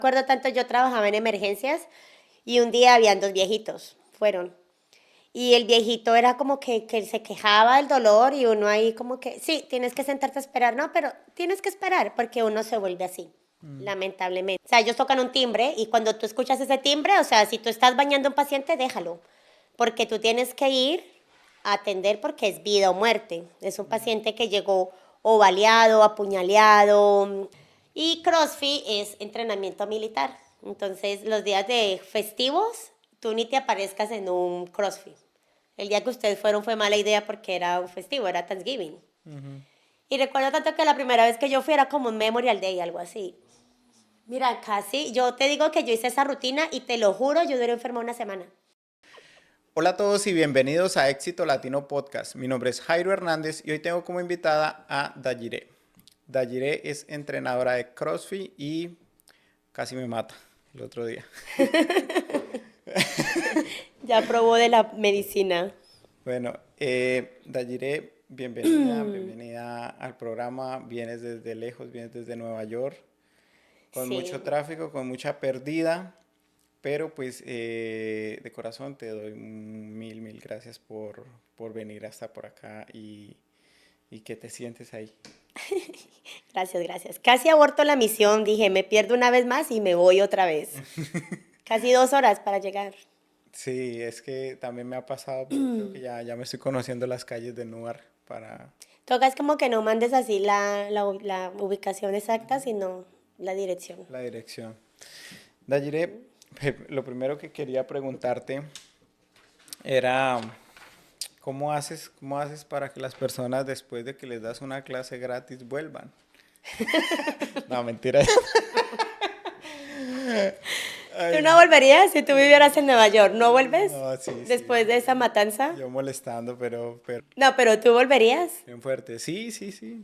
Recuerdo tanto, yo trabajaba en emergencias y un día habían dos viejitos, fueron. Y el viejito era como que se quejaba del dolor y uno ahí como que, sí, tienes que sentarte a esperar, no, pero tienes que esperar porque uno se vuelve así, lamentablemente. O sea, ellos tocan un timbre y cuando tú escuchas ese timbre, o sea, si tú estás bañando a un paciente, déjalo, porque tú tienes que ir a atender porque es vida o muerte. Es un paciente que llegó o baleado, apuñaleado. Y CrossFit es entrenamiento militar. Entonces, los días de festivos, tú ni te aparezcas en un CrossFit. El día que ustedes fueron fue mala idea porque era un festivo, era Thanksgiving. Y recuerdo tanto que la primera vez que yo fui era como un Memorial Day, algo así. Mira, casi, yo te digo que yo hice esa rutina y te lo juro, yo duré enferma una semana. Hola a todos y bienvenidos a Éxito Latino Podcast. Mi nombre es Jairo Hernández y hoy tengo como invitada a Dayire. Dayire es entrenadora de CrossFit y casi me mata el otro día. Ya probó de la medicina. Bueno, Dayire, bienvenida al programa. Vienes desde lejos, vienes desde Nueva York, con Sí. mucho tráfico, con mucha pérdida, pero pues de corazón te doy mil gracias por venir hasta por acá y que te sientes ahí. Gracias, gracias. Casi aborto la misión, dije, me pierdo una vez más y me voy otra vez. Casi 2 horas para llegar. Sí, es que también me ha pasado, pero creo que ya me estoy conociendo las calles de Newark para Tocas como que no mandes así la ubicación exacta, sino la dirección. la dirección. Dayire, lo primero que quería preguntarte era ¿cómo haces para que las personas después de que les das una clase gratis vuelvan? No, mentira. ¿Tú Ay, no volverías si tú vivieras en Nueva York? ¿No vuelves no, sí, después de esa matanza? yo molestando, pero No, pero ¿tú volverías? bien fuerte. Sí.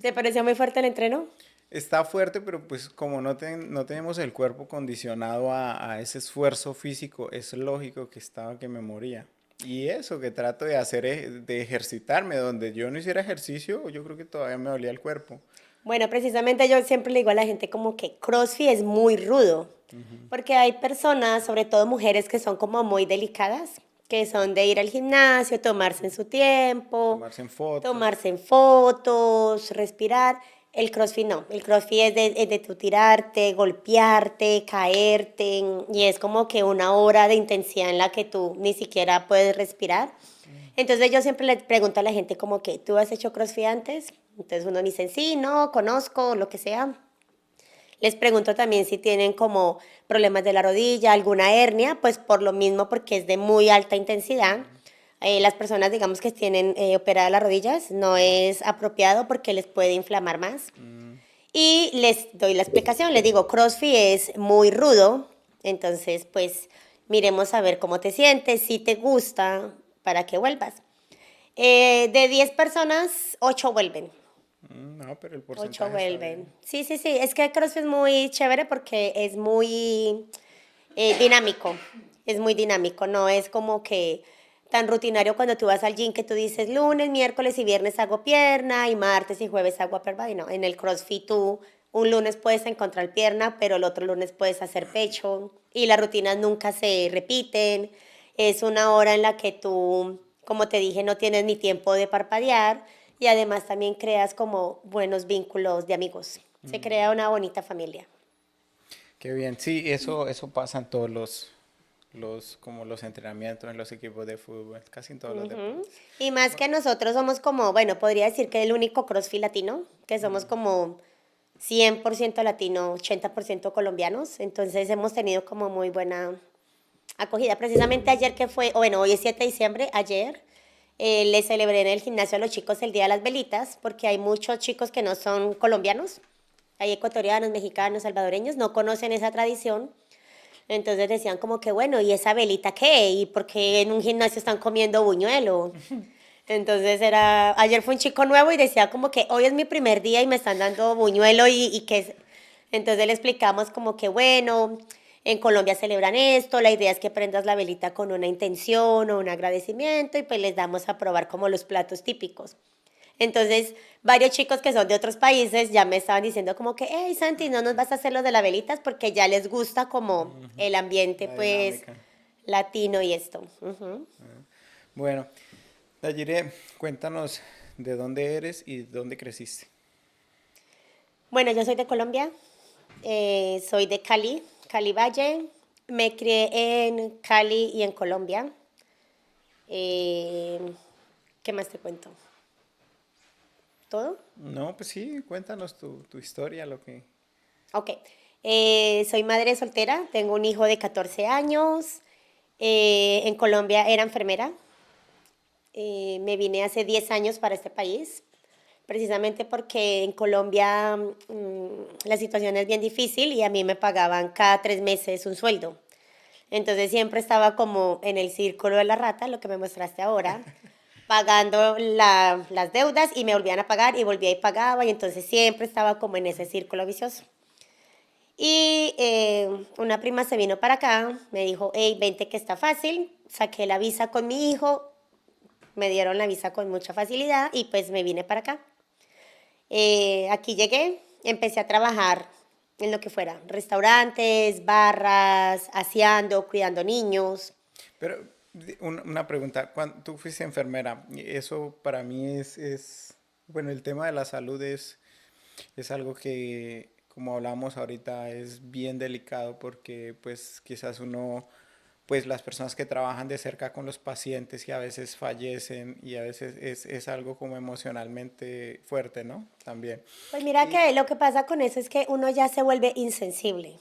¿Te pareció muy fuerte el entreno? Está fuerte, pero pues como no tenemos el cuerpo condicionado a ese esfuerzo físico, es lógico que me moría. Y eso que trato de hacer es de ejercitarme, donde yo no hiciera ejercicio, yo creo que todavía me dolía el cuerpo. Bueno, precisamente yo siempre le digo a la gente como que CrossFit es muy rudo, porque hay personas, sobre todo mujeres, que son como muy delicadas, que son de ir al gimnasio, tomarse en su tiempo, Tomarse en fotos. tomarse en fotos, respirar. El CrossFit no, el CrossFit es de tu tirarte, golpearte, caerte, y es como que una hora de intensidad en la que tú ni siquiera puedes respirar. Entonces yo siempre le pregunto a la gente como que, ¿tú has hecho CrossFit antes? Entonces uno dice, sí, no, conozco, lo que sea. Les pregunto también si tienen como problemas de la rodilla, alguna hernia, pues por lo mismo, porque es de muy alta intensidad. Las personas, digamos, que tienen operadas las rodillas, no es apropiado porque les puede inflamar más. Y les doy la explicación, les digo, CrossFit es muy rudo, entonces pues miremos a ver cómo te sientes, si te gusta, para que vuelvas. De 10 personas, 8 vuelven. No, pero el 8 porcentaje está vuelven. bien. Sí. Es que CrossFit es muy chévere porque es muy dinámico. Es muy dinámico. No es como que tan rutinario cuando tú vas al gym que tú dices lunes, miércoles y viernes hago pierna y martes y jueves hago upper body. No, en el CrossFit tú un lunes puedes encontrar pierna, pero el otro lunes puedes hacer pecho y las rutinas nunca se repiten. Es una hora en la que tú, como te dije, no tienes ni tiempo de parpadear y además también creas como buenos vínculos de amigos. Se crea una bonita familia. Qué bien. Sí, eso pasa en todos como los entrenamientos en los equipos de fútbol, casi en todos los deportes. Y más que nosotros somos como, bueno, podría decir que el único CrossFit latino, que somos como 100% latino, 80% colombianos, entonces hemos tenido como muy buena acogida. Precisamente ayer que fue, o bueno, hoy es 7 de diciembre, ayer le celebré en el gimnasio a los chicos el Día de las Velitas, porque hay muchos chicos que no son colombianos, hay ecuatorianos, mexicanos, salvadoreños, no conocen esa tradición. Entonces decían como que, bueno, ¿y esa velita qué? ¿Y por qué en un gimnasio están comiendo buñuelo? Entonces ayer fue un chico nuevo y decía como que hoy es mi primer día y me están dando buñuelo y que entonces le explicamos como que bueno, en Colombia celebran esto, la idea es que prendas la velita con una intención o un agradecimiento y pues les damos a probar como los platos típicos. Entonces, varios chicos que son de otros países ya me estaban diciendo como que, hey Santi, no nos vas a hacer lo de las velitas porque ya les gusta como el ambiente La pues dinámica. latino y esto. Ujú. Bueno, Dayire, cuéntanos de dónde eres y dónde creciste. Bueno, yo soy de Colombia, soy de Cali, Cali Valle. Me crié en Cali y en Colombia. Eh, ¿Qué más te cuento? ¿Todo? No, pues sí, cuéntanos tu historia, lo que... Ok. Soy madre soltera, tengo un hijo de 14 años. En Colombia era enfermera. Me vine hace 10 años para este país, precisamente porque en Colombia la situación es bien difícil y a mí me pagaban cada 3 meses un sueldo. Entonces siempre estaba como en el círculo de la rata, lo que me mostraste ahora, pagando las deudas y me volvían a pagar y volvía y pagaba y entonces siempre estaba como en ese círculo vicioso. Y una prima se vino para acá, me dijo, hey, vente que está fácil, saqué la visa con mi hijo, me dieron la visa con mucha facilidad y pues me vine para acá. Aquí llegué, empecé a trabajar en lo que fuera, restaurantes, barras, aseando, cuidando niños. Pero una pregunta, cuando tú fuiste enfermera, y eso para mí bueno, el tema de la salud es algo que, como hablamos ahorita, es bien delicado porque pues quizás uno, pues las personas que trabajan de cerca con los pacientes y a veces fallecen y a veces es algo como emocionalmente fuerte, ¿no? También. Pues mira Y que lo que pasa con eso es que uno ya se vuelve insensible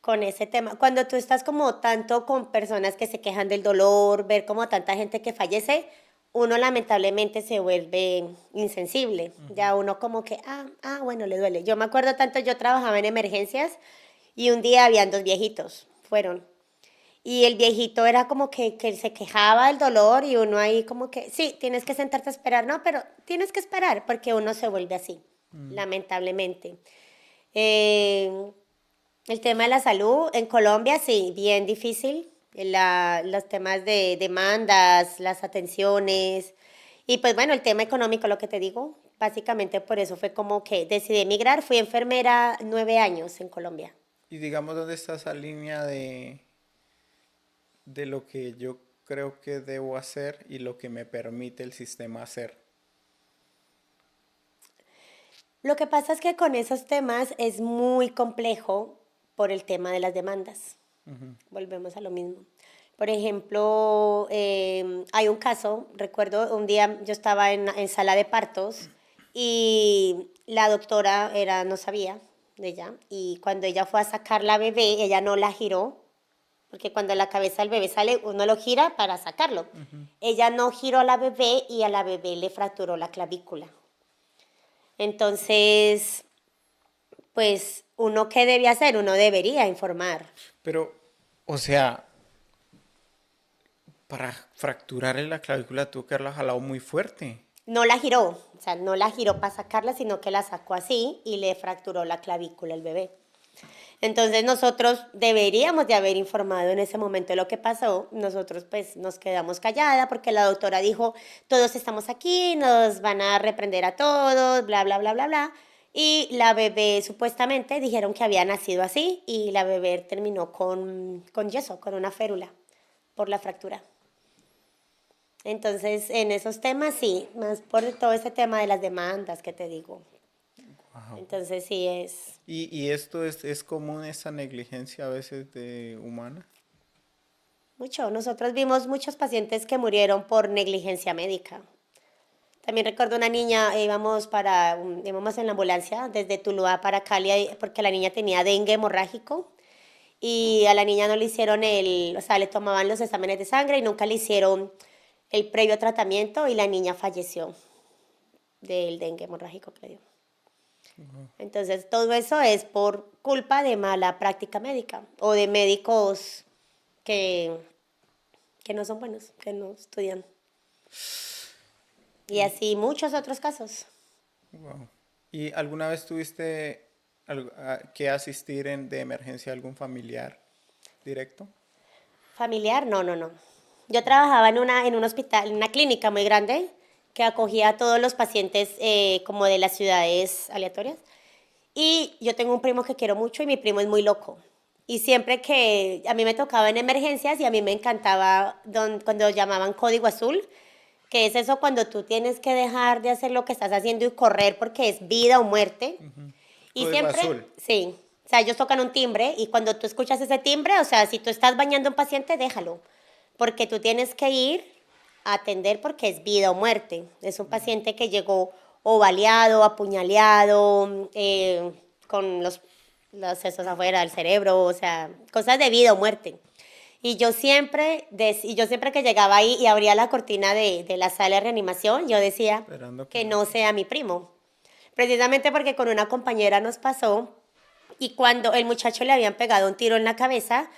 con ese tema. Cuando tú estás como tanto con personas que se quejan del dolor, ver como tanta gente que fallece, uno lamentablemente se vuelve insensible. Ya uno como que, bueno, le duele. Yo me acuerdo tanto, yo trabajaba en emergencias y un día habían dos viejitos, fueron. Y el viejito era como que él se quejaba del dolor y uno ahí como que, sí, tienes que sentarte a esperar, no, pero tienes que esperar porque uno se vuelve así, lamentablemente. Eh, el tema de la salud en Colombia, sí, bien difícil. Los temas de demandas, las atenciones y pues bueno, el tema económico, lo que te digo, básicamente por eso fue como que decidí emigrar. Fui enfermera 9 años en Colombia. y digamos, ¿dónde está esa línea de lo que yo creo que debo hacer y lo que me permite el sistema hacer? Lo que pasa es que con esos temas es muy complejo por el tema de las demandas. Volvemos a lo mismo. Por ejemplo, hay un caso, recuerdo un día yo estaba en sala de partos y la doctora no sabía de ella y cuando ella fue a sacar la bebé, ella no la giró, porque cuando la cabeza del bebé sale, uno lo gira para sacarlo. Ella no giró a la bebé y a la bebé le fracturó la clavícula. Entonces, pues, ¿uno qué debe hacer? Uno debería informar. Pero, o sea, para fracturarle la clavícula tuvo que haberla jalado muy fuerte. No la giró, o sea, no la giró para sacarla, sino que la sacó así y le fracturó la clavícula al bebé. Entonces nosotros deberíamos de haber informado en ese momento de lo que pasó. Nosotros pues nos quedamos callada porque la doctora dijo, todos estamos aquí, nos van a reprender a todos, bla, bla, bla, bla, bla. Y la bebé supuestamente dijeron que había nacido así y la bebé terminó con yeso, con una férula por la fractura. Entonces, en esos temas sí, más por todo ese tema de las demandas que te digo. Wow. Entonces sí es Y esto es común, esa negligencia a veces de humana. mucho. Nosotros vimos muchos pacientes que murieron por negligencia médica. También recuerdo una niña, íbamos en la ambulancia desde Tuluá para Cali porque la niña tenía dengue hemorrágico y a la niña no le hicieron o sea, le tomaban los exámenes de sangre y nunca le hicieron el previo tratamiento y la niña falleció del dengue hemorrágico que le dio. Entonces, todo eso es por culpa de mala práctica médica o de médicos que, que no son buenos, que no estudian. Y así muchos otros casos. Wow. ¿Y alguna vez tuviste que asistir de emergencia a algún familiar directo? Familiar, no, no, no. Yo trabajaba en un hospital, en una clínica muy grande que acogía a todos los pacientes como de las ciudades aleatorias. Y yo tengo un primo que quiero mucho y mi primo es muy loco. Y siempre que a mí me tocaba en emergencias y a mí me encantaba cuando llamaban código azul, que es eso cuando tú tienes que dejar de hacer lo que estás haciendo y correr porque es vida o muerte. Y Código siempre, azul. sí, o sea, ellos tocan un timbre y cuando tú escuchas ese timbre, o sea, si tú estás bañando a un paciente, déjalo, porque tú tienes que ir a atender porque es vida o muerte. Es un paciente que llegó o baleado, apuñaleado, con los sesos afuera del cerebro, o sea, cosas de vida o muerte. Y yo siempre que llegaba ahí y abría la cortina de la sala de reanimación, yo decía Esperando que que no. no sea mi primo. Precisamente porque con una compañera nos pasó y cuando el muchacho le habían pegado un tiro en la cabeza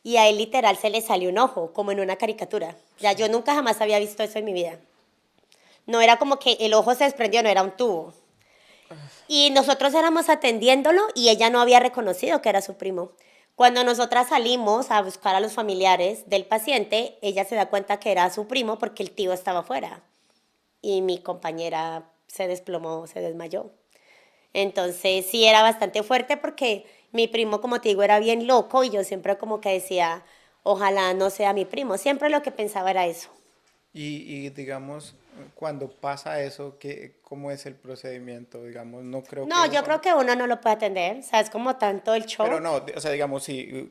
y a él literal se le salió un ojo, como en una caricatura. Ya yo nunca jamás había visto eso en mi vida. No era como que el ojo se desprendió, no era un tubo. Y nosotros éramos atendiéndolo y ella no había reconocido que era su primo. Cuando nosotras salimos a buscar a los familiares del paciente, ella se da cuenta que era su primo porque el tío estaba afuera. Y mi compañera se desplomó, se desmayó. Entonces sí era bastante fuerte porque mi primo, como te digo, era bien loco y yo siempre como que decía, ojalá no sea mi primo. Siempre lo que pensaba era eso. Y digamos, cuando pasa eso, ¿cómo es el procedimiento? Digamos, no creo No, que yo eso. creo que uno no lo puede atender, o sea, es como tanto el Pero shock. no, o sea, digamos, sí,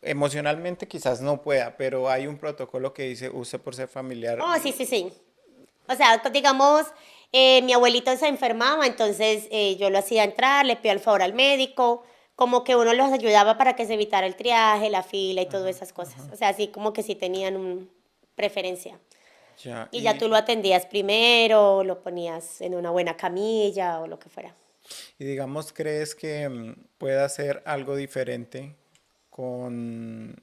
emocionalmente quizás no pueda, pero hay un protocolo que dice, usted por ser familiar. Oh, sí, sí, sí. O sea, digamos, mi abuelito se enfermaba, entonces yo lo hacía entrar, le pido el favor al médico, como que uno los ayudaba para que se evitara el triaje, la fila y todas Ajá, esas cosas. ajá. O sea, así como que sí tenían preferencia. Ya, Y ya tú lo atendías primero, lo ponías en una buena camilla o lo que fuera. y digamos, ¿crees que pueda hacer algo diferente con,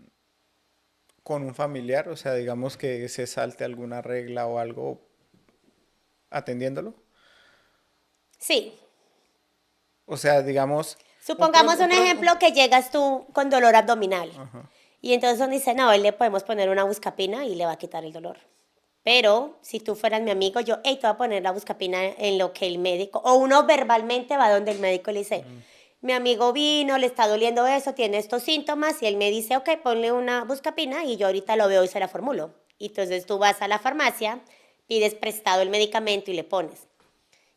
con un familiar? O sea, digamos que se salte alguna regla o algo atendiéndolo. Sí. O sea, digamos, un, Supongamos un ejemplo que llegas tú con dolor abdominal. ajá. Y entonces uno dice, no, hoy le podemos poner una buscapina y le va a quitar el dolor. Pero si tú fueras mi amigo, yo, hey, te voy a poner la buscapina en lo que el médico, o uno verbalmente va donde el médico y le dice, mi amigo vino, le está doliendo eso, tiene estos síntomas, y él me dice, ok, ponle una buscapina y yo ahorita lo veo y se la formulo. Y entonces tú vas a la farmacia, pides prestado el medicamento y le pones.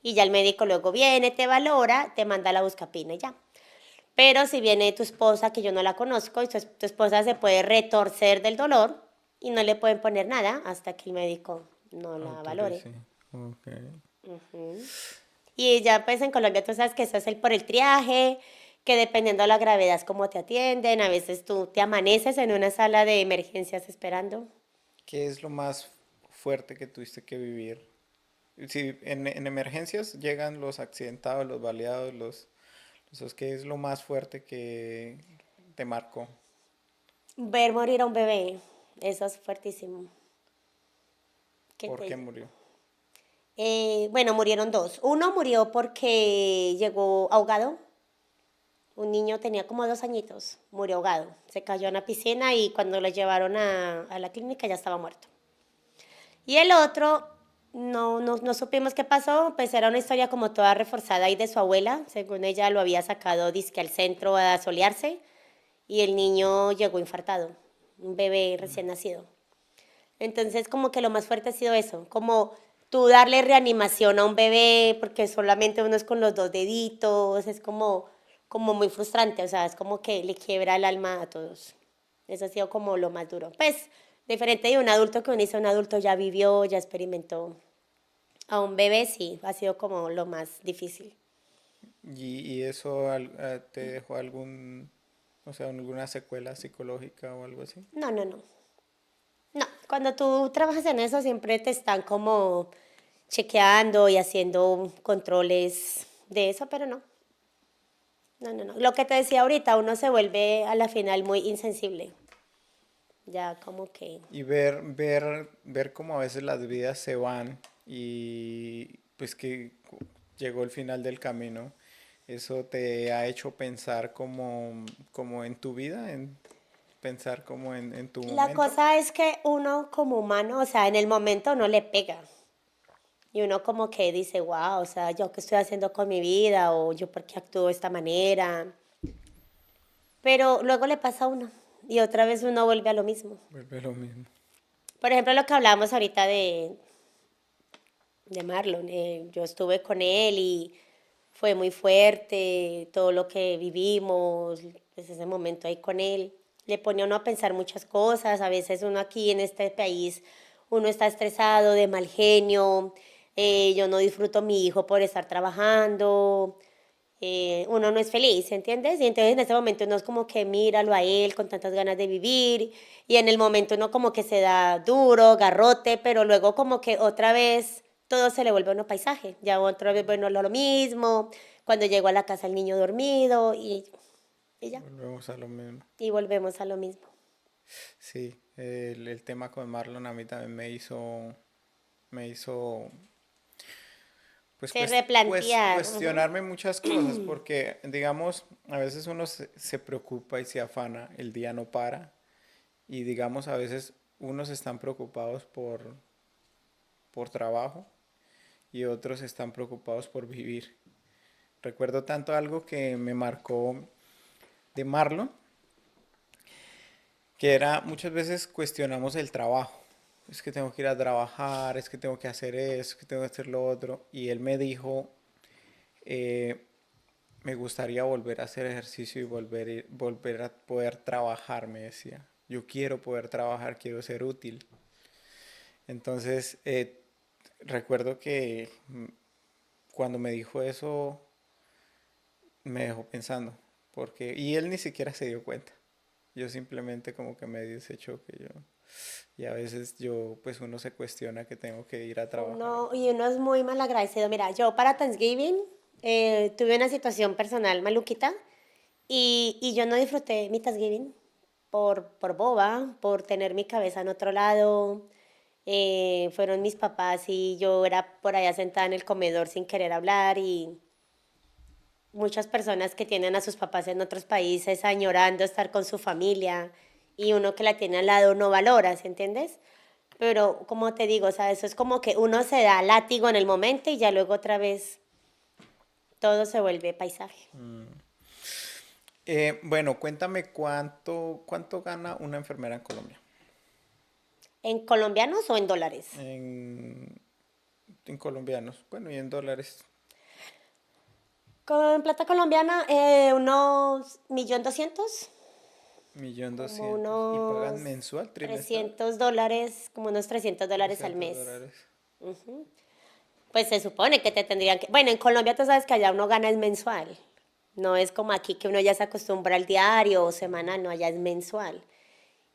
Y ya el médico luego viene, te valora, te manda la buscapina y ya. Pero si viene tu esposa, que yo no la conozco, y tu esposa se puede retorcer del dolor y no le pueden poner nada hasta que el médico no la valore. Autorice. Ok. Ujú. Y ya pues en Colombia tú sabes que eso es por el triaje, que dependiendo de la gravedad es como te atienden, a veces tú te amaneces en una sala de emergencias esperando. ¿Qué es lo más fuerte que tuviste que vivir? Si en emergencias llegan los accidentados, los baleados, ¿qué es lo más fuerte que te marcó? Ver morir a un bebé, eso es fuertísimo. ¿Qué ¿Por te qué digo? murió? Bueno, murieron dos. Uno murió porque llegó ahogado. Un niño tenía como 2 añitos, murió ahogado. Se cayó en la piscina y cuando lo llevaron a la clínica ya estaba muerto. Y el otro, no supimos qué pasó, pues era una historia como toda reforzada ahí de su abuela. Según ella lo había sacado disque al centro a solearse y el niño llegó infartado, un bebé recién nacido. Entonces, como que lo más fuerte ha sido eso, como tú darle reanimación a un bebé porque solamente uno es con los dos deditos, es como muy frustrante, o sea, es como que le quiebra el alma a todos. Eso ha sido como lo más duro. Pues, diferente de un adulto que uno dice, un adulto ya vivió, ya experimentó. A un bebé sí, ha sido como lo más difícil. ¿Y eso te dejó algún, o sea, alguna secuela psicológica o algo así? No, no, no. No, cuando tú trabajas en eso siempre te están como chequeando y haciendo controles de eso, pero no. No, no, no. Lo que te decía ahorita, uno se vuelve a la final muy insensible. Ya como que... Y ver cómo a veces las vidas se van y pues que llegó el final del camino, eso te ha hecho pensar como en tu vida, pensar como en tu La momento. cosa es que uno como humano, o sea, en el momento no le pega. Y uno como que dice, wow, o sea, ¿yo qué estoy haciendo con mi vida? O yo por qué actúo de esta manera. Pero luego le pasa a uno y otra vez uno vuelve a lo mismo. Vuelve lo mismo. Por ejemplo, lo que hablábamos ahorita de Marlon, yo estuve con él y fue muy fuerte todo lo que vivimos, pues ese momento ahí con él. Le pone a uno a pensar muchas cosas, a veces uno aquí en este país, uno está estresado, de mal genio, yo no disfruto a mi hijo por estar trabajando, uno no es feliz, ¿entiendes? Y entonces en ese momento uno es como que míralo a él con tantas ganas de vivir y en el momento uno como que se da duro, garrote, pero luego como que otra vez todo se le vuelve a uno paisaje, ya otra vez bueno lo mismo, cuando llego a la casa el niño dormido y ya, Volvemos a lo mismo. y volvemos a lo mismo. Sí, el tema con Marlon a mí también me hizo pues, Se replantear, ujú. cuestionarme muchas cosas, porque digamos, a veces uno se preocupa y se afana, el día no para, y digamos, a veces unos están preocupados por trabajo y otros están preocupados por vivir. Recuerdo tanto algo que me marcó de Marlon, que era muchas veces cuestionamos el trabajo. Es que tengo que ir a trabajar, es que tengo que hacer eso, es que tengo que hacer lo otro. Y él me dijo, eh, me gustaría volver a hacer ejercicio y volver a poder trabajar, me decía. Yo quiero poder trabajar, quiero ser útil. Entonces, recuerdo que cuando me dijo eso, me dejó pensando, porque, y él ni siquiera se dio cuenta. Yo simplemente como que me dio ese choque, y a veces yo, pues uno se cuestiona que tengo que ir a trabajar. Y uno es muy mal agradecido. Mira, yo para Thanksgiving tuve una situación personal maluquita y yo no disfruté mi Thanksgiving por boba, por tener mi cabeza en otro lado. Fueron mis papás y yo era por allá sentada en el comedor sin querer hablar y muchas personas que tienen a sus papás en otros países añorando estar con su familia y uno que la tiene al lado no valora, ¿sí entiendes? Pero como te digo, o sea, eso es como que uno se da látigo en el momento y ya luego otra vez todo se vuelve paisaje. Bueno, cuéntame cuánto gana una enfermera en Colombia. ¿En colombianos o en dólares? En, en colombianos, bueno, y en dólares, Con plata colombiana, unos 1.200.000, como1.200.000. ¿Y pagan unos mensual, trimestral? $300, como unos $300 al 300 mes. dólares. Pues se supone que te tendrían que... Bueno, en Colombia tú sabes que allá uno gana es mensual. No es como aquí que uno ya se acostumbra al diario o semanal, no, allá es mensual.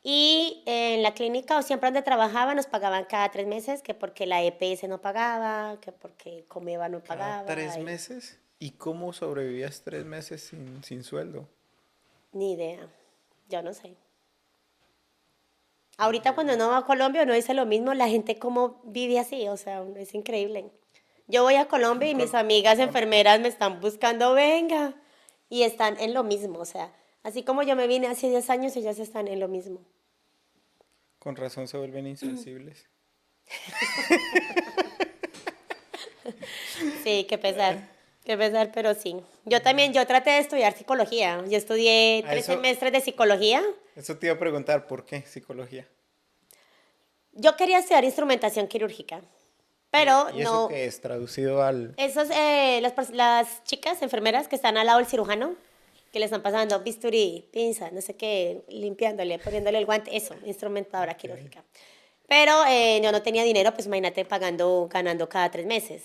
Y en la clínica o siempre donde trabajaba nos pagaban cada 3 meses, que porque la EPS no pagaba, que porque Comeva no ¿Cada pagaba, tres meses? ¿Y cómo sobrevivías 3 meses sin sueldo? ni idea, yo no sé. Ahorita cuando uno va a Colombia uno dice lo mismo, la gente cómo vive así, o sea, es increíble. Yo voy a Colombia y mis Con, amigas con, enfermeras me están buscando, venga, y están en lo mismo, o sea, así como yo me vine hace 10 años, ellas están en lo mismo. con razón se vuelven insensibles. Sí, qué pesar, pero sí. Yo también, yo traté de estudiar psicología, yo estudié A 3 semestres de psicología. eso te iba a preguntar, ¿por qué psicología? Yo quería estudiar instrumentación quirúrgica, pero ¿Y eso no, qué es? Traducido al... esos, las chicas enfermeras que están al lado del cirujano, que le están pasando bisturí, pinza, no sé qué, limpiándole, poniéndole el guante, eso, instrumentadora Ok. quirúrgica. Pero yo no tenía dinero, pues imagínate pagando, ganando cada 3 meses.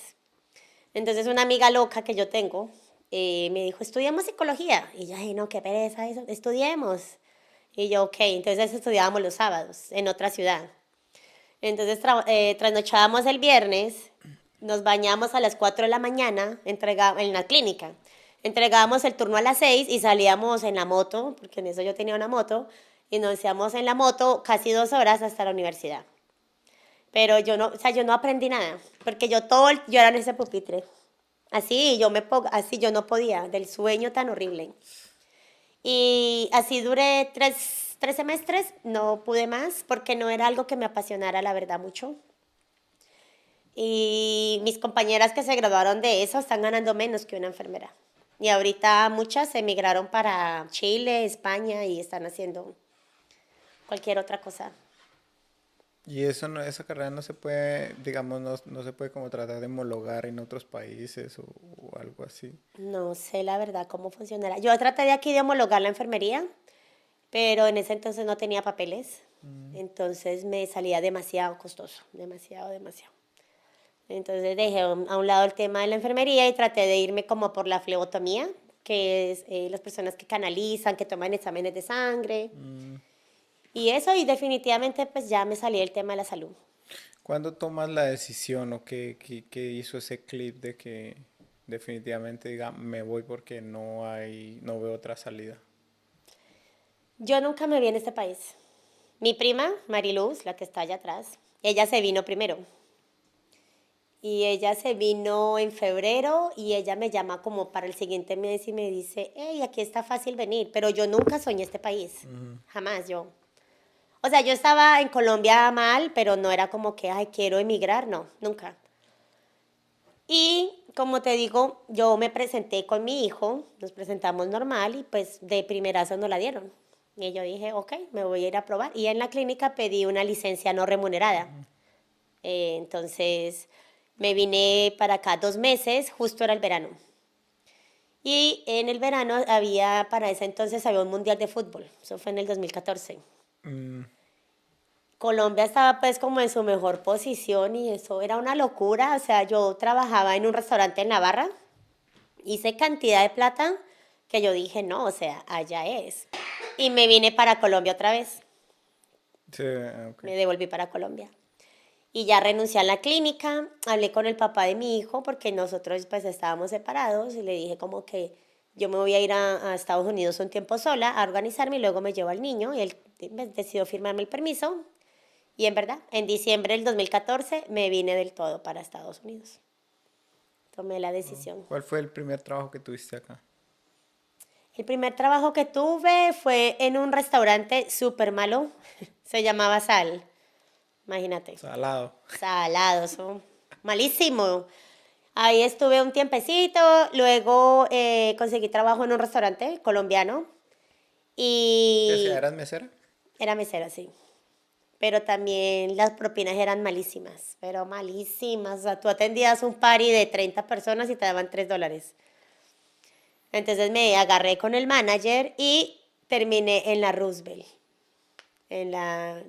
Entonces una amiga loca que yo tengo me dijo, estudiamos psicología. Y yo, ay, no, qué pereza eso, estudiemos. Y yo, ok, entonces estudiábamos los sábados en otra ciudad. Entonces trasnochábamos el viernes, nos bañamos a las 4 de la mañana en la clínica. Entregábamos el turno a las 6 y salíamos en la moto, porque en eso yo tenía una moto, y nos íbamos en la moto casi 2 horas hasta la universidad. Pero yo no, o sea, yo no aprendí nada, porque yo era en ese pupitre. Así yo no podía, del sueño tan horrible. Y así duré tres semestres, no pude más, porque no era algo que me apasionara, la verdad, mucho. Y mis compañeras que se graduaron de eso están ganando menos que una enfermera. Y ahorita muchas emigraron para Chile, España y están haciendo cualquier otra cosa. Y eso no, esa carrera no se puede, digamos, no se puede como tratar de homologar en otros países o algo así. No sé la verdad cómo funcionará. Yo traté de aquí de homologar la enfermería, pero en ese entonces no tenía papeles. Entonces me salía demasiado costoso, demasiado, demasiado. Entonces dejé a un lado el tema de la enfermería y traté de irme como por la flebotomía, que es las personas que canalizan, que toman exámenes de sangre. Y eso, y definitivamente pues ya me salí del tema de la salud. ¿Cuándo tomas la decisión o qué hizo ese clip de que definitivamente diga me voy porque no veo otra salida? Yo nunca me vi en este país. Mi prima, Mariluz, la que está allá atrás, ella se vino primero. Y ella se vino en febrero y ella me llama como para el siguiente mes y me dice, hey, aquí está fácil venir, pero yo nunca soñé este país, jamás yo. O sea, yo estaba en Colombia mal, pero no era como que, ay, quiero emigrar, no, nunca. Y como te digo, yo me presenté con mi hijo, nos presentamos normal y pues de primerazo nos la dieron. Y yo dije, ok, me voy a ir a probar. Y en la clínica pedí una licencia no remunerada. Entonces me vine para acá 2 meses, justo era el verano. Y en el verano para ese entonces había un mundial de fútbol, eso fue en el 2014. Mm, Colombia estaba pues como en su mejor posición y eso era una locura, o sea, yo trabajaba en un restaurante en Navarra, hice cantidad de plata que yo dije, no, o sea, allá es. Y me vine para Colombia otra vez, sí, ok. me devolví para Colombia. Y ya renuncié a la clínica, hablé con el papá de mi hijo porque nosotros pues estábamos separados y le dije como que yo me voy a ir a Estados Unidos un tiempo sola a organizarme y luego me llevo al niño y él decidió firmarme el permiso y en verdad, en diciembre del 2014 me vine del todo para Estados Unidos. Tomé la decisión. ¿Cuál fue el primer trabajo que tuviste acá? El primer trabajo que tuve fue en un restaurante súper malo, se llamaba Sal, imagínate. Salado. Salado, son malísimo. Ahí estuve un tiempecito, luego conseguí trabajo en un restaurante colombiano ¿Qué hacía? y ¿Eras mesera? era mesera, sí. Pero también las propinas eran malísimas, pero malísimas. O sea, tú atendías un party de 30 personas y te daban $3. Entonces me agarré con el manager y terminé en la Roosevelt.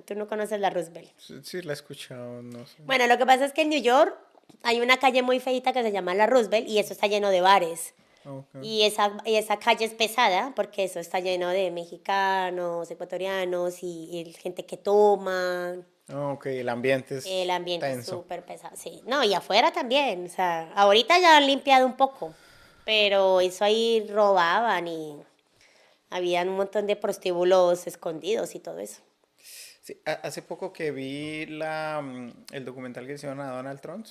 ¿Tú no conoces la Roosevelt? Sí, sí, la he escuchado, no sé. Bueno, lo que pasa es que en New York hay una calle muy feita que se llama la Roosevelt y eso está lleno de bares. Ok. Y esa calle es pesada porque eso está lleno de mexicanos, ecuatorianos y gente que toma. Ok, el ambiente El es ambiente es tenso. súper pesado, sí. No, y afuera también. O sea, ahorita ya han limpiado un poco, pero eso ahí robaban y habían un montón de prostíbulos escondidos y todo eso. Sí, hace poco que vi el documental que hicieron a Donald Trump,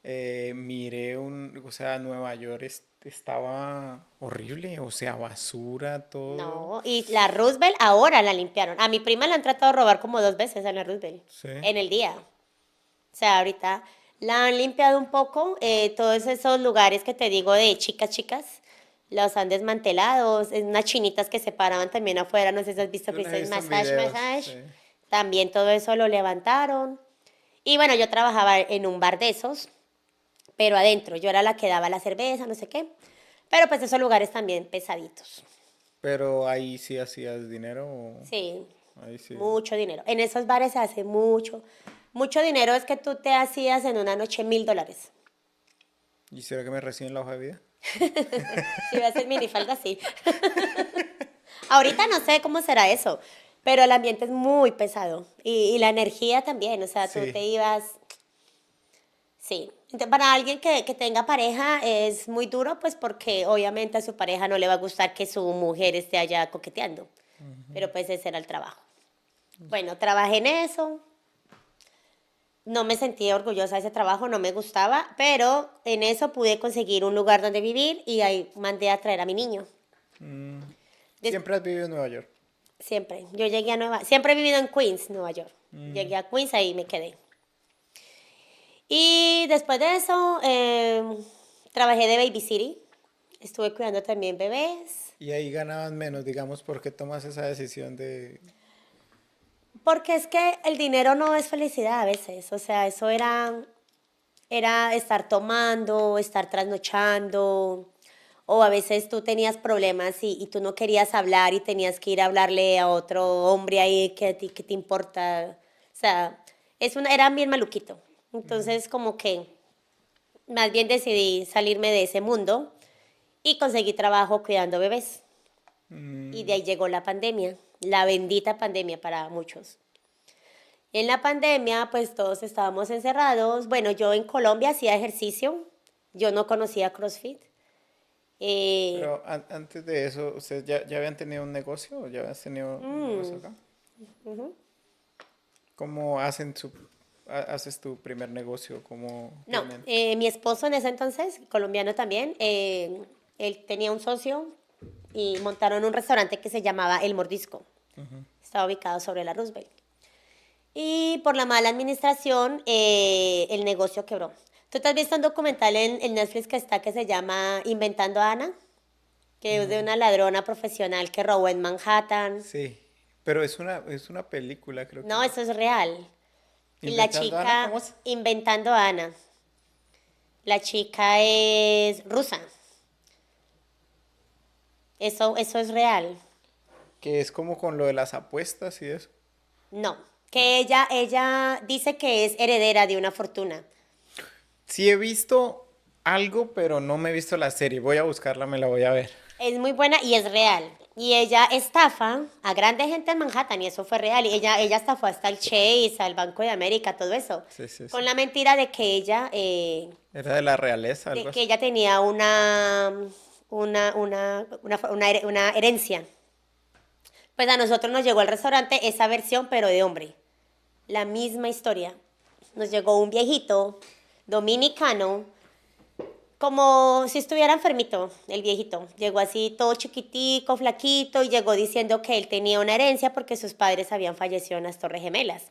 miré o sea, Nueva York estaba horrible, o sea, basura, todo. No, y la Roosevelt ahora la limpiaron. A mi prima la han tratado de robar como 2 veces en la Roosevelt, Sí. en el día. O sea, ahorita la han limpiado un poco, todos esos lugares que te digo de chicas, chicas, los han desmantelado, es unas chinitas que se paraban también afuera, no sé si has visto Yo que los he dicen visto en massage, videos, sí. massage, también todo eso lo levantaron. Y bueno, yo trabajaba en un bar de esos, pero adentro, yo era la que daba la cerveza, no sé qué, pero pues esos lugares también pesaditos, Pero ahí sí hacías dinero, sí, ahí sí. mucho dinero. En esos bares se hace mucho, mucho dinero, es que tú te hacías en una noche $1,000. ¿Y será que me reciben la hoja de vida? Si voy a hacer minifalda, sí. Ahorita no sé cómo será eso, pero el ambiente es muy pesado y la energía también, o sea, tú te Sí. ibas, sí. Para alguien que tenga pareja es muy duro, pues porque obviamente a su pareja no le va a gustar que su mujer esté allá coqueteando, pero pues ese era el trabajo. Bueno, trabajé en eso, no me sentía orgullosa de ese trabajo, no me gustaba, pero en eso pude conseguir un lugar donde vivir y ahí mandé a traer a mi niño. Mm, Des- Siempre has vivido en Nueva York. Siempre. Yo siempre he vivido en Queens, Nueva York. Llegué a Queens, ahí me quedé. Y después de eso, trabajé de babysitter. Estuve cuidando también bebés. Y ahí ganaban menos, digamos, ¿por qué tomas esa decisión de... Porque es que el dinero no es felicidad a veces. O sea, eso era estar tomando, estar trasnochando. O a veces tú tenías problemas y tú no querías hablar y tenías que ir a hablarle a otro hombre ahí que a ti, ¿qué te importa? O sea, era bien maluquito. Entonces, como que más bien decidí salirme de ese mundo y conseguí trabajo cuidando bebés. Y de Mm, ahí llegó la pandemia, la bendita pandemia para muchos. En la pandemia, pues todos estábamos encerrados. Bueno, yo en Colombia hacía ejercicio, yo no conocía CrossFit. Eh, pero antes de eso, ¿ustedes ya habían tenido un negocio? ¿O ya habías tenido un negocio acá? ¿Cómo haces tu primer negocio? ¿Cómo no, tienen? mi esposo en ese entonces, colombiano también, él tenía un socio y montaron un restaurante que se llamaba El Mordisco. Estaba ubicado sobre la Roosevelt. Y por la mala administración, el negocio quebró. ¿Tú te has visto un documental en Netflix que está que se llama Inventando a Ana? Que es de No. una ladrona profesional que robó en Manhattan. Sí, pero es una película, creo No, que. eso es real. Y la ¿Inventando Ana? chica, ¿Cómo es? Inventando a Ana. La chica es rusa. Eso es real. Que es como con lo de las apuestas y eso. No. Que ella dice que es heredera de una fortuna. Sí he visto algo, pero no me he visto la serie. Voy a buscarla, me la voy a ver. Es muy buena y es real. Y ella estafa a grande gente en Manhattan y eso fue real. Y ella estafó hasta el Chase, al Banco de América, todo eso. Sí, sí, Con sí. la mentira de que ella, Era de la realeza, algo así. tenía una herencia. Pues a nosotros nos llegó al restaurante esa versión, pero de hombre. La misma historia. Nos llegó un viejito dominicano, como si estuviera enfermito, el viejito. Llegó así todo chiquitico, flaquito, y llegó diciendo que él tenía una herencia porque sus padres habían fallecido en las Torres Gemelas.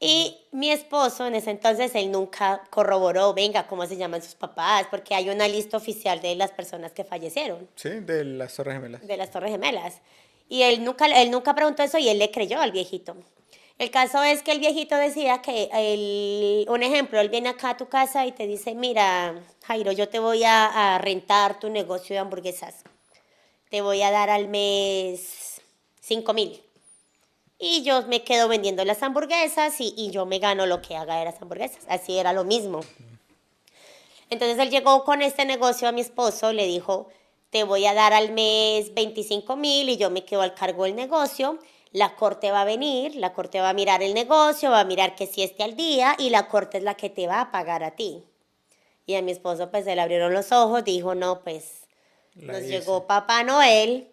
Y mi esposo, en ese entonces, él nunca corroboró, venga, cómo se llaman sus papás, porque hay una lista oficial de las personas que fallecieron Sí, de las Torres Gemelas. de las Torres Gemelas. Y él nunca preguntó eso y él le creyó al viejito. El caso es que el viejito decía que, un ejemplo, él viene acá a tu casa y te dice, mira, Jairo, yo te voy a rentar tu negocio de hamburguesas. Te voy a dar al mes 5.000. Y yo me quedo vendiendo las hamburguesas y yo me gano lo que haga de las hamburguesas. Así era lo mismo. Entonces él llegó con este negocio a mi esposo, le dijo, te voy a dar al mes 25.000 y yo me quedo al cargo del negocio. La corte va a venir, la corte va a mirar el negocio, va a mirar que si esté al día y la corte es la que te va a pagar a ti. Y a mi esposo pues se le abrieron los ojos, dijo, no, pues La nos hice. llegó Papá Noel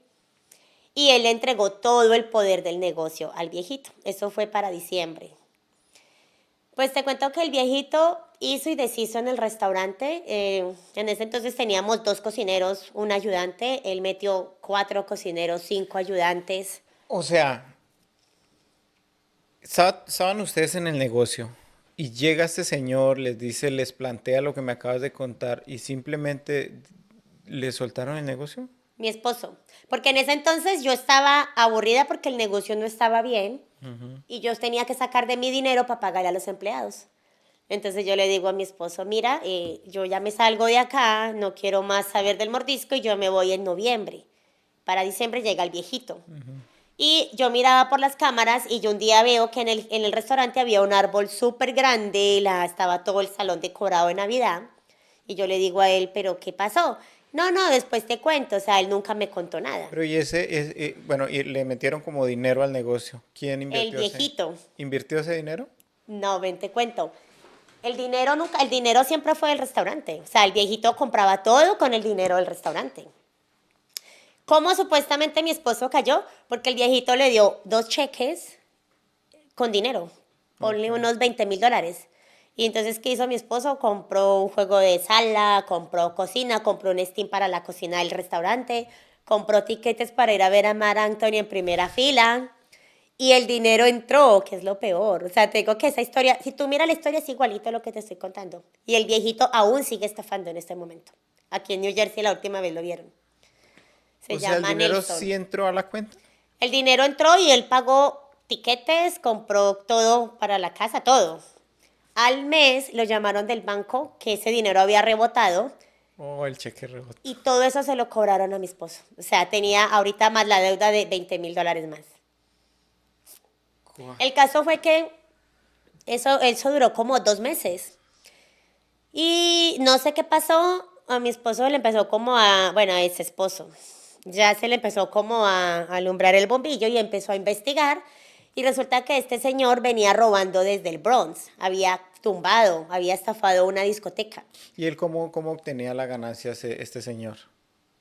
y él le entregó todo el poder del negocio al viejito. Eso fue para diciembre. Pues te cuento que el viejito hizo y deshizo en el restaurante. En ese entonces teníamos 2 cocineros, un ayudante. Él metió 4 cocineros, 5 ayudantes. O sea, estaban ustedes en el negocio y llega este señor, les dice, les plantea lo que me acabas de contar y simplemente les soltaron el negocio. Mi esposo. Porque en ese entonces yo estaba aburrida porque el negocio no estaba bien y yo tenía que sacar de mi dinero para pagarle a los empleados. Entonces yo le digo a mi esposo, mira, yo ya me salgo de acá, no quiero más saber del mordisco y yo me voy en noviembre. Para diciembre llega el viejito. Y yo miraba por las cámaras y yo un día veo que en el restaurante había un árbol súper grande, estaba todo el salón decorado de Navidad. Y yo le digo a él, ¿pero qué pasó? No, no, después te cuento, o sea, él nunca me contó nada. Pero y bueno, y le metieron como dinero al negocio. ¿Quién El viejito, invirtió ese dinero? no, ven, te cuento. El dinero siempre fue del restaurante. O sea, el viejito compraba todo con el dinero del restaurante. ¿Cómo supuestamente mi esposo cayó? Porque el viejito le dio 2 cheques con dinero, Ok. ponle unos 20.000 dólares. Y entonces, ¿qué hizo mi esposo? Compró un juego de sala, compró cocina, compró un Steam para la cocina del restaurante, compró tiquetes para ir a ver a Mar Anthony en primera fila Y el dinero entró, que es lo peor. O sea, te digo que esa historia, si tú miras la historia, es igualito a lo que te estoy contando. Y el viejito aún sigue estafando en este momento. Aquí en New Jersey la última vez lo vieron. Se O sea, el llama dinero Nelson. sí entró a la cuenta. El dinero entró y él pagó tiquetes, compró todo para la casa, todo. Al mes lo llamaron del banco que ese dinero había rebotado Oh, el cheque rebote. y todo eso se lo cobraron a mi esposo. O sea, tenía ahorita más la deuda de $20,000 más. Guau. El caso fue que eso duró como 2 meses. Y no sé qué pasó, a mi esposo le empezó como a, bueno, a ese esposo, ya se le empezó como a alumbrar el bombillo y empezó a investigar. Y resulta que este señor venía robando desde el Bronx, había tumbado, había estafado una discoteca. ¿Y él cómo obtenía la ganancia este señor?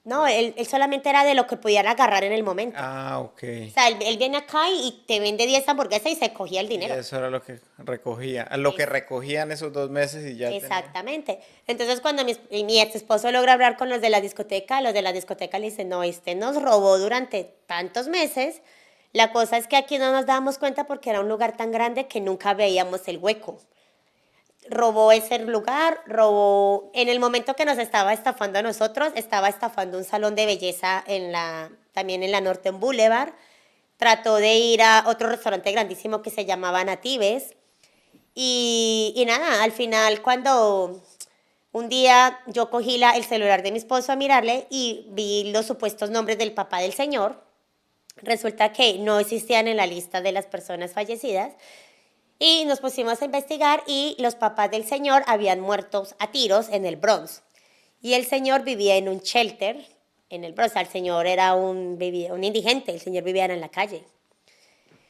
No, él solamente era de lo que podían agarrar en el momento. Ah, ok. O sea, él viene acá y te vende 10 hamburguesas y se cogía el Y dinero. eso era lo que recogía. Lo que recogían esos 2 meses y ya tenía. Exactamente. Entonces, cuando mi ex esposo logra hablar con los de la discoteca le dicen, no, este nos robó durante tantos meses. La cosa es que aquí no nos dábamos cuenta porque era un lugar tan grande que nunca veíamos el hueco. Robó ese lugar, robó, en el momento que nos estaba estafando a nosotros, estaba estafando un salón de belleza también en la Norton Boulevard. Trató de ir a otro restaurante grandísimo que se llamaba Natives. Y nada, al final cuando un día yo cogí el celular de mi esposo a mirarle y vi los supuestos nombres del papá del señor, resulta que no existían en la lista de las personas fallecidas y nos pusimos a investigar y los papás del señor habían muerto a tiros en el Bronx. Y el señor vivía en un shelter en el Bronx. O sea, el señor era un indigente, el señor vivía en la calle.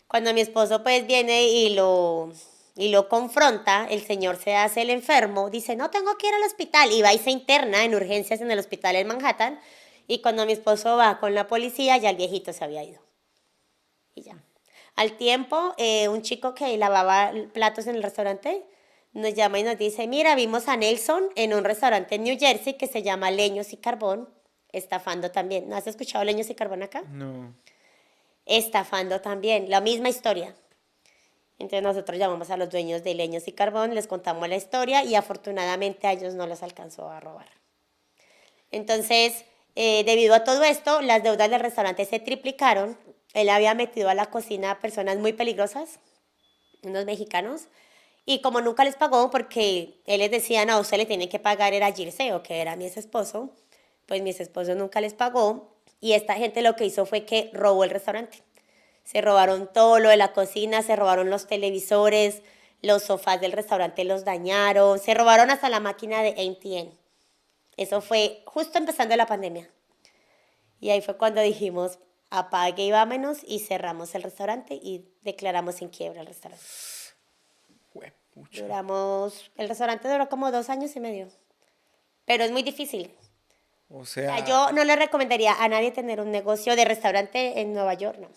Cuando mi esposo pues viene y lo confronta, el señor se hace el enfermo, dice, no tengo que ir al hospital, y va y se interna en urgencias en el hospital en Manhattan, y cuando mi esposo va con la policía, ya el viejito se había ido. Y ya. Al tiempo, un chico que lavaba platos en el restaurante nos llama y nos dice, mira, vimos a Nelson en un restaurante en New Jersey que se llama Leños y Carbón, estafando también. ¿No has escuchado Leños y Carbón acá? No. Estafando también, la misma historia. Entonces nosotros llamamos a los dueños de Leños y Carbón, les contamos la historia y afortunadamente a ellos no les alcanzó a robar. Entonces, debido a todo esto, las deudas del restaurante se triplicaron. Él había metido a la cocina a personas muy peligrosas, unos mexicanos, y como nunca les pagó, porque él les decía, no, usted le tiene que pagar, era Girseo, que era mi ex esposo, pues mi ex esposo nunca les pagó, y esta gente lo que hizo fue que robó el restaurante. Se robaron todo lo de la cocina, se robaron los televisores, los sofás del restaurante los dañaron, se robaron hasta la máquina de ATM. Eso fue justo empezando la pandemia. Y ahí fue cuando dijimos, apague y vámonos, y cerramos el restaurante y declaramos en quiebra el restaurante. Juepucha. El restaurante duró como 2 años y medio. Pero es muy difícil. O O sea, sea, yo no le recomendaría a nadie tener un negocio de restaurante en Nueva York, no.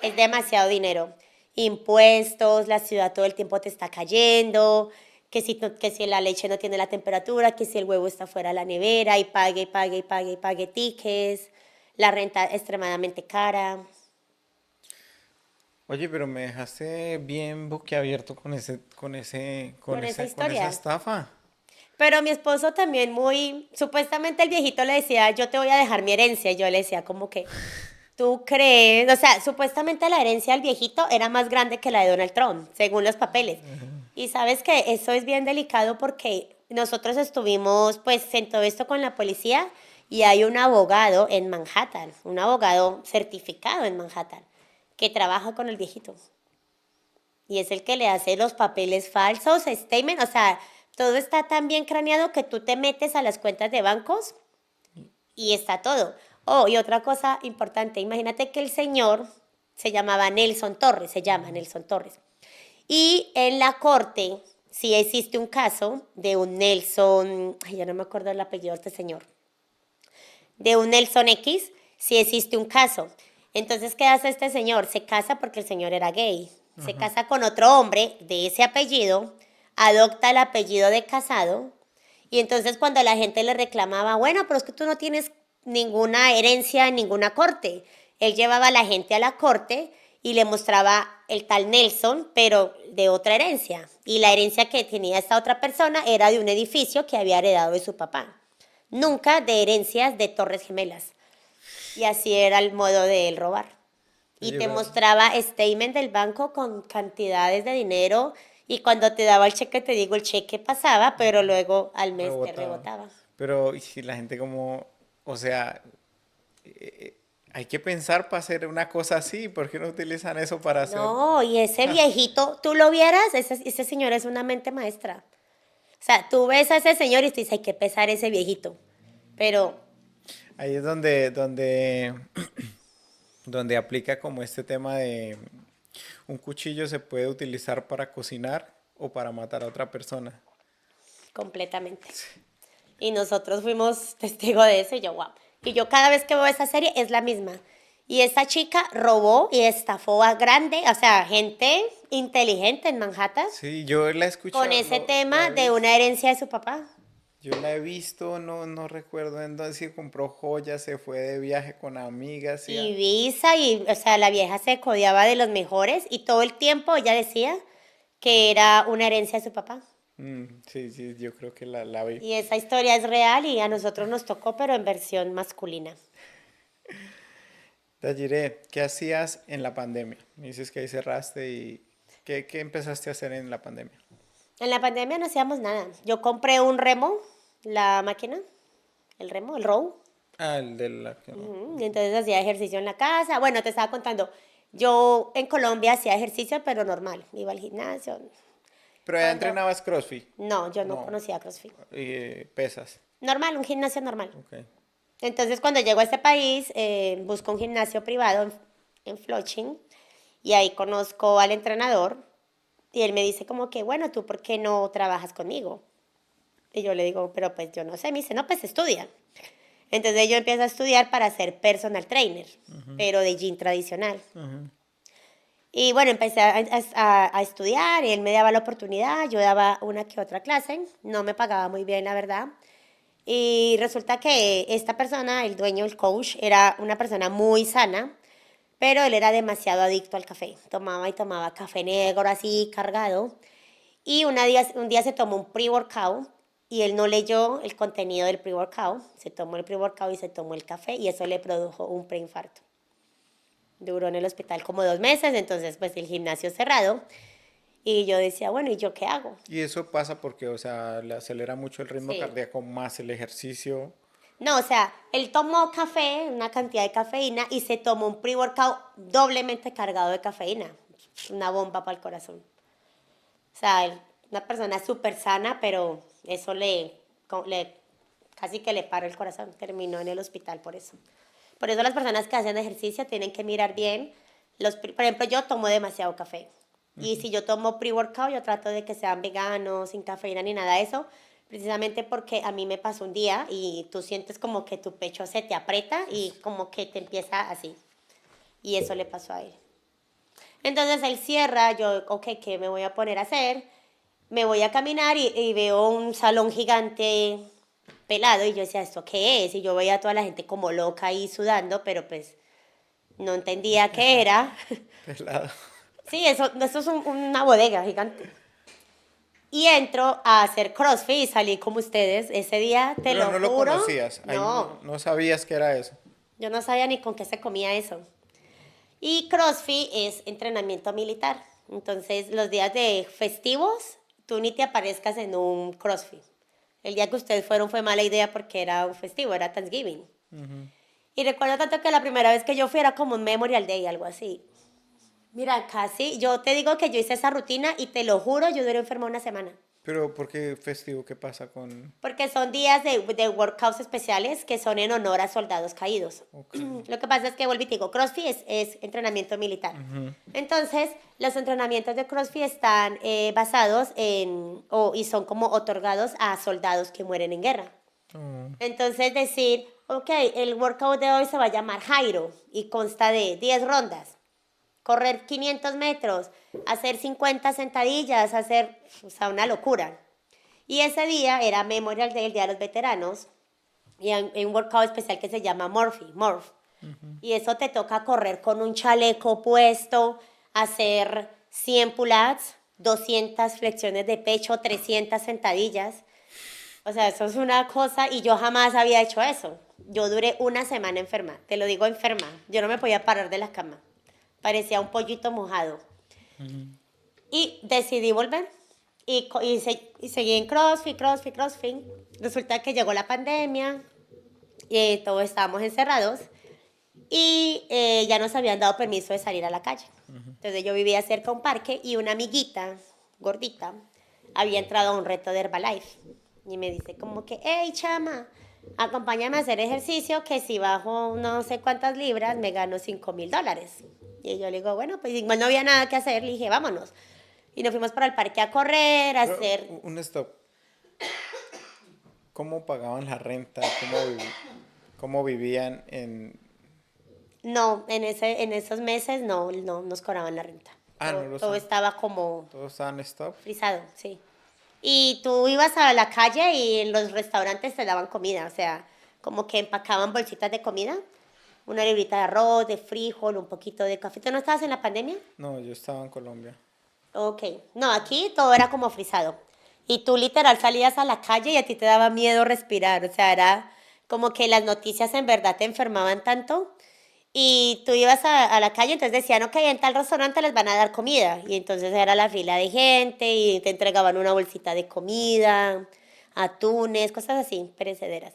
Es demasiado dinero. Impuestos, la ciudad todo el tiempo te está cayendo, que si la leche no tiene la temperatura, que si el huevo está fuera de la nevera y pague, y pague, y pague, y pague tickets, la renta extremadamente cara. oye, pero me dejaste bien boquiabierto con Esa esa historia. estafa. Pero mi esposo también supuestamente el viejito le decía, yo te voy a dejar mi herencia. Y yo le decía como que, ¿tú crees? O sea, supuestamente la herencia del viejito era más grande que la de Donald Trump, según los papeles. Y sabes que eso es bien delicado porque nosotros estuvimos pues en todo esto con la policía y hay un abogado en Manhattan, un abogado certificado en Manhattan, que trabaja con el viejito. Y es el que le hace los papeles falsos, statement, o sea, todo está tan bien craneado que tú te metes a las cuentas de bancos y está todo. Oh, y otra cosa importante, imagínate que el señor se llamaba Nelson Torres, se llama Nelson Torres. Y en la corte sí existe un caso de un Nelson, ay, ya no me acuerdo el apellido de este señor, de un Nelson X, sí existe un caso. Entonces, ¿qué hace este señor? Se casa porque el señor era gay. Se casa con otro hombre de ese apellido, adopta el apellido de casado, y entonces cuando la gente le reclamaba, bueno, pero es que tú no tienes ninguna herencia en ninguna corte, él llevaba a la gente a la corte y le mostraba el tal Nelson, pero de otra herencia. Y la herencia que tenía esta otra persona era de un edificio que había heredado de su papá. Nunca de herencias de Torres Gemelas. Y así era el modo de él robar. Y Oye, te pero, mostraba statement del banco con cantidades de dinero y cuando te daba el cheque, te digo, el cheque pasaba, pero luego al mes te rebotaba. rebotaba. Pero, y si la gente como, o sea, hay que pensar para hacer una cosa así, ¿por qué no utilizan eso para hacer? No, y ese viejito, tú lo vieras, ese señor es una mente maestra. O sea, tú ves a ese señor y tú dices, hay que pesar ese viejito. Pero Ahí es donde aplica como este tema de un cuchillo se puede utilizar para cocinar o para matar a otra persona. completamente. Y nosotros fuimos testigos de eso y yo, wow. Y yo cada vez que veo esa serie es la misma. Y esta chica robó y estafó a grande, o sea, gente inteligente en Manhattan Sí, yo la he con escuchado, ese la tema he de visto. una herencia de su papá. Yo la he visto, no recuerdo en dónde si compró joyas, se fue de viaje con amigas. Y Visa, y, o sea, la vieja se codeaba de los mejores y todo el tiempo ella decía que era una herencia de su papá. Sí, sí, yo creo que la vi. Y esa historia es real y a nosotros nos tocó, pero en versión masculina. Talliré, ¿qué hacías en la pandemia? Me dices que ahí cerraste y ¿qué empezaste a hacer en la pandemia? En la pandemia no hacíamos nada. Yo compré un remo, la máquina, el remo, el row. Ah, el de la... Y entonces hacía ejercicio en la casa. Bueno, te estaba contando. Yo en Colombia hacía ejercicio, pero normal. Iba al gimnasio. Pero ya Cuando... entrenabas CrossFit. No, yo no No, conocía CrossFit. pesas. Normal, un gimnasio normal. Ok. Entonces, cuando llego a este país, busco un gimnasio privado en Flushing y ahí conozco al entrenador y él me dice como que, bueno, ¿tú por qué no trabajas conmigo? Y yo le digo, pero pues yo no sé. Me dice, no, pues estudia. Entonces yo empiezo a estudiar para ser personal trainer, pero de gym tradicional. Y bueno, empecé a estudiar y él me daba la oportunidad, yo daba una que otra clase, no me pagaba muy bien, la verdad. Y resulta que esta persona, el dueño, el coach, era una persona muy sana, pero él era demasiado adicto al café. Tomaba y tomaba café negro así cargado. Y un día se tomó un pre-workout y él no leyó el contenido del pre-workout. Se tomó el pre-workout y se tomó el café y eso le produjo un preinfarto. Duró en el hospital como 2 meses, entonces pues el gimnasio cerrado. Y yo decía, bueno, ¿y yo qué hago? Y eso pasa porque, o sea, le acelera mucho el ritmo Sí. cardíaco más el ejercicio. No, o sea, él tomó café, una cantidad de cafeína, y se tomó un pre-workout doblemente cargado de cafeína. Una bomba para el corazón. O sea, una persona súper sana, pero eso casi que le paró el corazón. Terminó en el hospital por eso. Por eso las personas que hacen ejercicio tienen que mirar bien. Por ejemplo, yo tomo demasiado café. Y si yo tomo pre-workout, yo trato de que sean veganos, sin cafeína ni nada de eso. Precisamente porque a mí me pasó un día y tú sientes como que tu pecho se te aprieta y como que te empieza así. Y eso le pasó a él. Entonces él cierra, yo, ok, ¿qué me voy a poner a hacer? Me voy a caminar y veo un salón gigante pelado y yo decía, ¿esto qué es? Y yo veía a toda la gente como loca ahí sudando, pero pues no entendía qué era. Pelado. Sí, eso es una bodega gigante. Y entro a hacer CrossFit y salí como ustedes. Ese día, te Pero lo no lo juro, conocías. Ahí no, no sabías que era eso. yo no sabía ni con qué se comía eso. Y CrossFit es entrenamiento militar. Entonces, los días de festivos, tú ni te aparezcas en un CrossFit. El día que ustedes fueron fue mala idea porque era un festivo, era Thanksgiving. Y recuerdo tanto que la primera vez que yo fui era como un Memorial Day, algo así. Mira, casi, yo te digo que yo hice esa rutina y te lo juro, yo duré enferma una semana. Pero ¿por qué festivo? ¿Qué pasa con...? Porque son días de workouts especiales que son en honor a soldados caídos. Ok. Lo que pasa es que, vuelvo y te digo, CrossFit es entrenamiento militar. Entonces, los entrenamientos de CrossFit están basados y son como otorgados a soldados que mueren en guerra. Oh. Entonces, decir, ok, el workout de hoy se va a llamar Jairo y consta de 10 rondas. Correr 500 metros, hacer 50 sentadillas, o sea, una locura. Y ese día era Memorial Day, el Día de los Veteranos, y hay un workout especial que se llama Morph. Y eso te toca correr con un chaleco puesto, hacer 100 pull-ups, 200 flexiones de pecho, 300 sentadillas. O sea, eso es una cosa y yo jamás había hecho eso. Yo duré una semana enferma, te lo digo enferma. Yo no me podía parar de la cama. Parecía un pollito mojado. Y decidí volver. Y seguí en CrossFit. Resulta que llegó la pandemia, y todos estábamos encerrados y ya nos habían dado permiso de salir a la calle. Entonces yo vivía cerca de un parque y una amiguita gordita había entrado a un reto de Herbalife y me dice como que, hey chama, acompáñame a hacer ejercicio que si bajo no sé cuántas libras me gano $5,000. Y yo le digo, bueno, pues igual no había nada que hacer, le dije, vámonos. Y nos fuimos para el parque a correr, a Pero, hacer... un stop. ¿Cómo pagaban la renta? ¿Cómo vivían en...? No, en esos meses no nos cobraban la renta. Ah, no Todo, lo todo saben. estaba como ¿Todos estaban stop? frisado, sí. Y tú ibas a la calle y en los restaurantes te daban comida, o sea, como que empacaban bolsitas de comida, una librita de arroz, de frijol, un poquito de café. ¿Tú no estabas en la pandemia? No, yo estaba en Colombia. Ok, no, aquí todo era como frisado. Y tú literal salías a la calle y a ti te daba miedo respirar, o sea, era como que las noticias en verdad te enfermaban tanto. Y tú ibas a la calle, entonces decían, ok, en tal restaurante les van a dar comida. Y entonces era la fila de gente y te entregaban una bolsita de comida, atunes, cosas así, perecederas.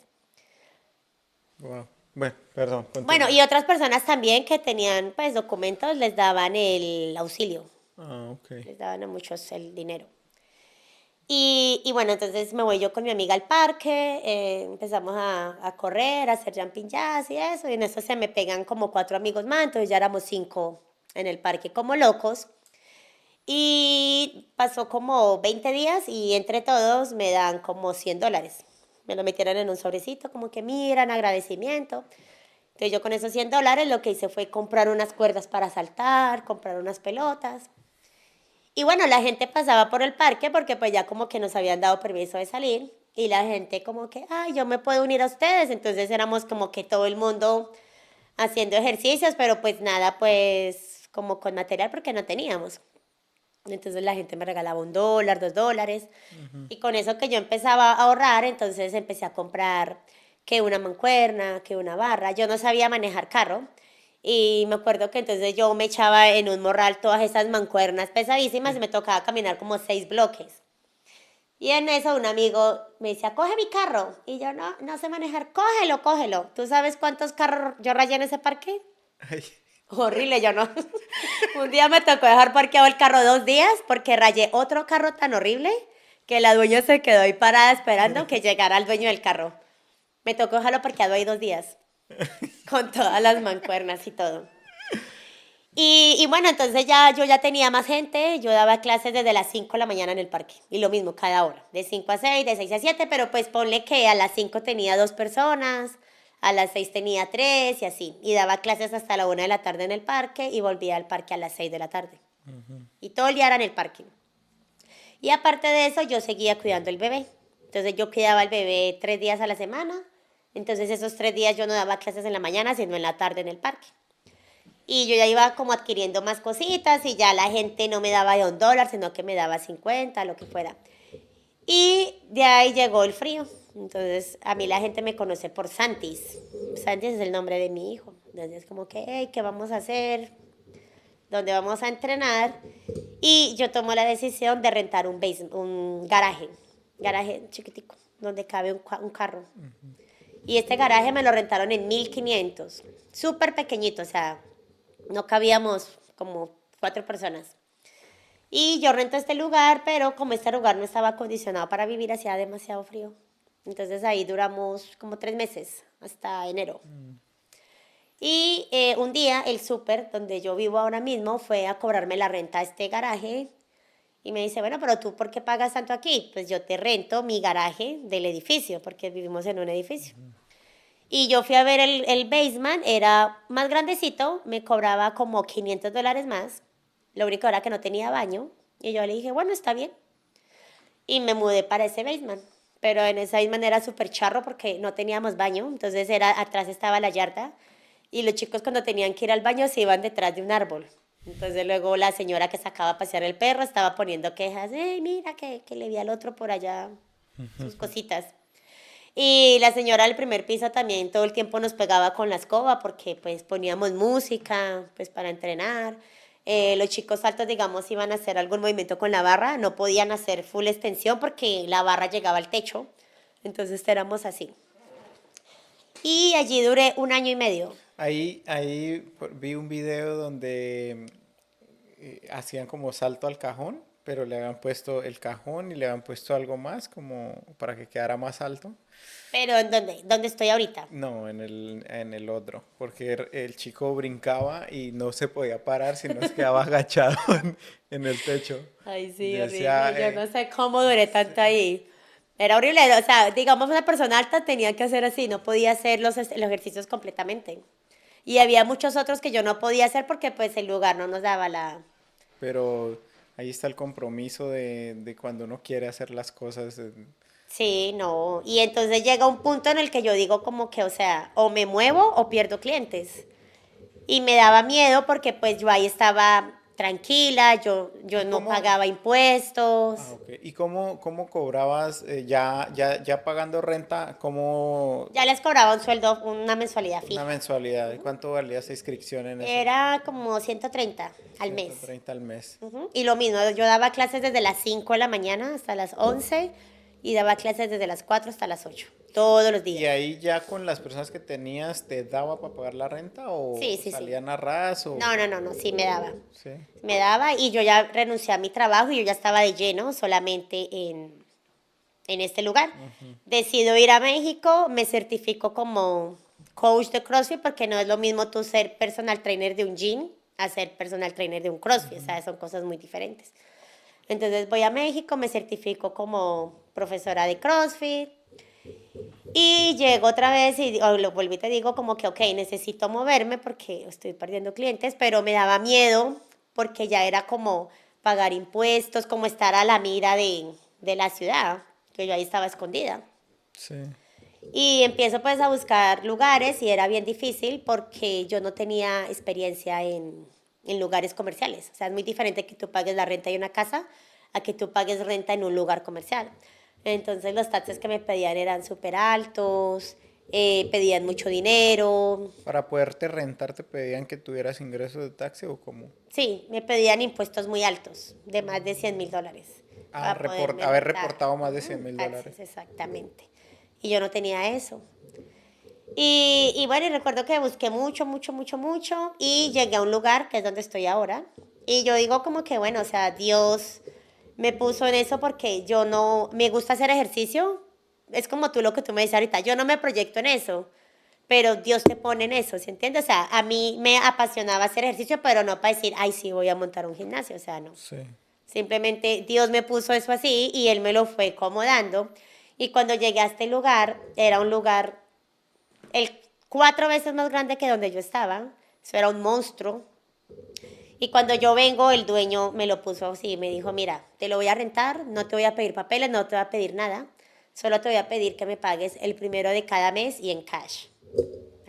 Wow. Bueno, perdón, Bueno, continúa. y otras personas también que tenían pues documentos les daban el auxilio, Ah, ok. les daban a muchos el dinero. Y bueno, entonces me voy yo con mi amiga al parque, empezamos a correr, a hacer jumping jazz y eso, y en eso se me pegan como 4 amigos más, entonces ya éramos 5 en el parque como locos. Y pasó como 20 días y entre todos me dan como $100. Me lo metieron en un sobrecito, como que miran, agradecimiento. Entonces yo con esos $100 lo que hice fue comprar unas cuerdas para saltar, comprar unas pelotas. Y bueno, la gente pasaba por el parque porque pues ya como que nos habían dado permiso de salir y la gente como que, ay, yo me puedo unir a ustedes. Entonces éramos como que todo el mundo haciendo ejercicios, pero pues nada, pues como con material porque no teníamos. Entonces la gente me regalaba $1, $2. Y con eso que yo empezaba a ahorrar, entonces empecé a comprar que una mancuerna, que una barra. Yo no sabía manejar carro. Y me acuerdo que entonces yo me echaba en un morral todas esas mancuernas pesadísimas y me tocaba caminar como 6 bloques. Y en eso un amigo me decía, coge mi carro. Y yo, no sé manejar, cógelo. ¿Tú sabes cuántos carros yo rayé en ese parque? Ay, Horrible, yo no. Un día me tocó dejar parqueado el carro 2 días porque rayé otro carro tan horrible que la dueña se quedó ahí parada esperando que llegara el dueño del carro. Me tocó dejarlo parqueado ahí 2 días con todas las mancuernas y todo. Y bueno, entonces ya yo ya tenía más gente, yo daba clases desde las 5 de la mañana en el parque y lo mismo cada hora, de 5 a 6, de 6 a 7, pero pues ponle que a las 5 tenía 2 personas, a las 6 tenía 3 y así. Y daba clases hasta la 1 de la tarde en el parque y volvía al parque a las 6 de la tarde. Y todo el día era en el parque. Y aparte de eso, yo seguía cuidando el bebé. Entonces yo cuidaba al bebé 3 días a la semana. Entonces esos 3 días yo no daba clases en la mañana, sino en la tarde en el parque. Y yo ya iba como adquiriendo más cositas y ya la gente no me daba de $1, sino que me daba 50, lo que fuera. Y de ahí llegó el frío. Entonces, a mí la gente me conoce por Santis. Santis es el nombre de mi hijo. Entonces, como que, hey, ¿qué vamos a hacer? ¿Dónde vamos a entrenar? Y yo tomo la decisión de rentar un garaje chiquitico, donde cabe un carro. Y este garaje me lo rentaron en 1,500. Súper pequeñito, o sea, no cabíamos como 4 personas. Y yo rento este lugar, pero como este lugar no estaba acondicionado para vivir, hacía demasiado frío. Entonces ahí duramos como 3 meses, hasta enero. Y un día el súper, donde yo vivo ahora mismo, fue a cobrarme la renta a este garaje. Y me dice, bueno, pero tú, ¿por qué pagas tanto aquí? Pues yo te rento mi garaje del edificio, porque vivimos en un edificio. Y yo fui a ver el basement, era más grandecito, me cobraba como $500 más. Lo único era que no tenía baño. Y yo le dije, bueno, está bien. Y me mudé para ese basement. Pero en ese basement era súper charro porque no teníamos baño. Entonces atrás estaba la yarda. y los chicos cuando tenían que ir al baño se iban detrás de un árbol. Entonces luego la señora que sacaba a pasear el perro estaba poniendo quejas, mira que le vi al otro por allá sus cositas. Y la señora del primer piso también todo el tiempo nos pegaba con la escoba porque pues poníamos música pues para entrenar. Los chicos altos, digamos, iban a hacer algún movimiento con la barra, no podían hacer full extensión porque la barra llegaba al techo. Entonces éramos así. Y allí duré 1 año y medio. Vi un video donde hacían como salto al cajón, pero le habían puesto el cajón y le habían puesto algo más como para que quedara más alto. Pero ¿en dónde? ¿Dónde estoy ahorita? No, en el otro, porque el chico brincaba y no se podía parar, sino se quedaba agachado en el techo. Ay, sí, Yo horrible. decía, Yo no sé cómo duré tanto ahí. Era horrible. O sea, digamos, una persona alta tenía que hacer así, no podía hacer los ejercicios completamente. Y había muchos otros que yo no podía hacer porque pues el lugar no nos daba la... pero ahí está el compromiso de cuando uno quiere hacer las cosas. Sí, no. Y entonces llega un punto en el que yo digo como que, o sea, o me muevo o pierdo clientes. Y me daba miedo porque pues yo ahí estaba tranquila, yo ¿Y no cómo? pagaba impuestos. Ah, ok. ¿Y cómo cobrabas ya pagando renta? ¿Cómo Ya les cobraba un sueldo, una mensualidad una fija. mensualidad? ¿Y cuánto valía esa inscripción en ese? Era como 130 al mes. 130 al mes. Ujú. Y lo mismo, yo daba clases desde las 5 de la mañana hasta las 11 y daba clases desde las 4 hasta las 8, todos los ¿Y días. ahí ya con las personas que tenías te daba para pagar la renta o Sí, sí, sí. salían a ras o No, no, no, no, sí me daba. sí? Me daba y yo ya renuncié a mi trabajo y yo ya estaba de lleno solamente en este lugar. Decido ir a México, me certifico como coach de CrossFit porque no es lo mismo tú ser personal trainer de un gym a ser personal trainer de un CrossFit, ¿sabes? Son cosas muy diferentes. Entonces voy a México, me certifico como profesora de CrossFit y llego otra vez y lo vuelvo y te digo como que, ok, necesito moverme porque estoy perdiendo clientes, pero me daba miedo porque ya era como pagar impuestos, como estar a la mira de la ciudad, que yo ahí estaba escondida. Sí. Y empiezo pues a buscar lugares y era bien difícil porque yo no tenía experiencia en lugares comerciales. O sea, es muy diferente que tú pagues la renta de una casa a que tú pagues renta en un lugar comercial. Entonces los taxes que me pedían eran súper altos, pedían mucho dinero. Para poderte rentar te pedían que tuvieras ingresos de taxi o cómo. Sí, me pedían impuestos muy altos, de más de $100,000 Ah, para poderme haber rentar. reportado más de Ujú, 100.000 dólares. taxes, exactamente. Y yo no tenía eso. Y bueno, y recuerdo que busqué mucho, mucho, mucho, mucho y llegué a un lugar que es donde estoy ahora. Y yo digo como que, bueno, o sea, Dios me puso en eso porque yo no, me gusta hacer ejercicio. Es como tú lo que tú me dices ahorita, yo no me proyecto en eso, pero Dios te pone en eso, ¿se entiende? O sea, a mí me apasionaba hacer ejercicio, pero no para decir, ay, sí, voy a montar un gimnasio, o sea, no. Sí. Simplemente Dios me puso eso así y Él me lo fue acomodando. Y cuando llegué a este lugar, era un lugar el 4 veces más grande que donde yo estaba. Eso era un monstruo. Y cuando yo vengo, el dueño me lo puso así, me dijo, mira, te lo voy a rentar, no te voy a pedir papeles, no te voy a pedir nada, solo te voy a pedir que me pagues el primero de cada mes y en cash.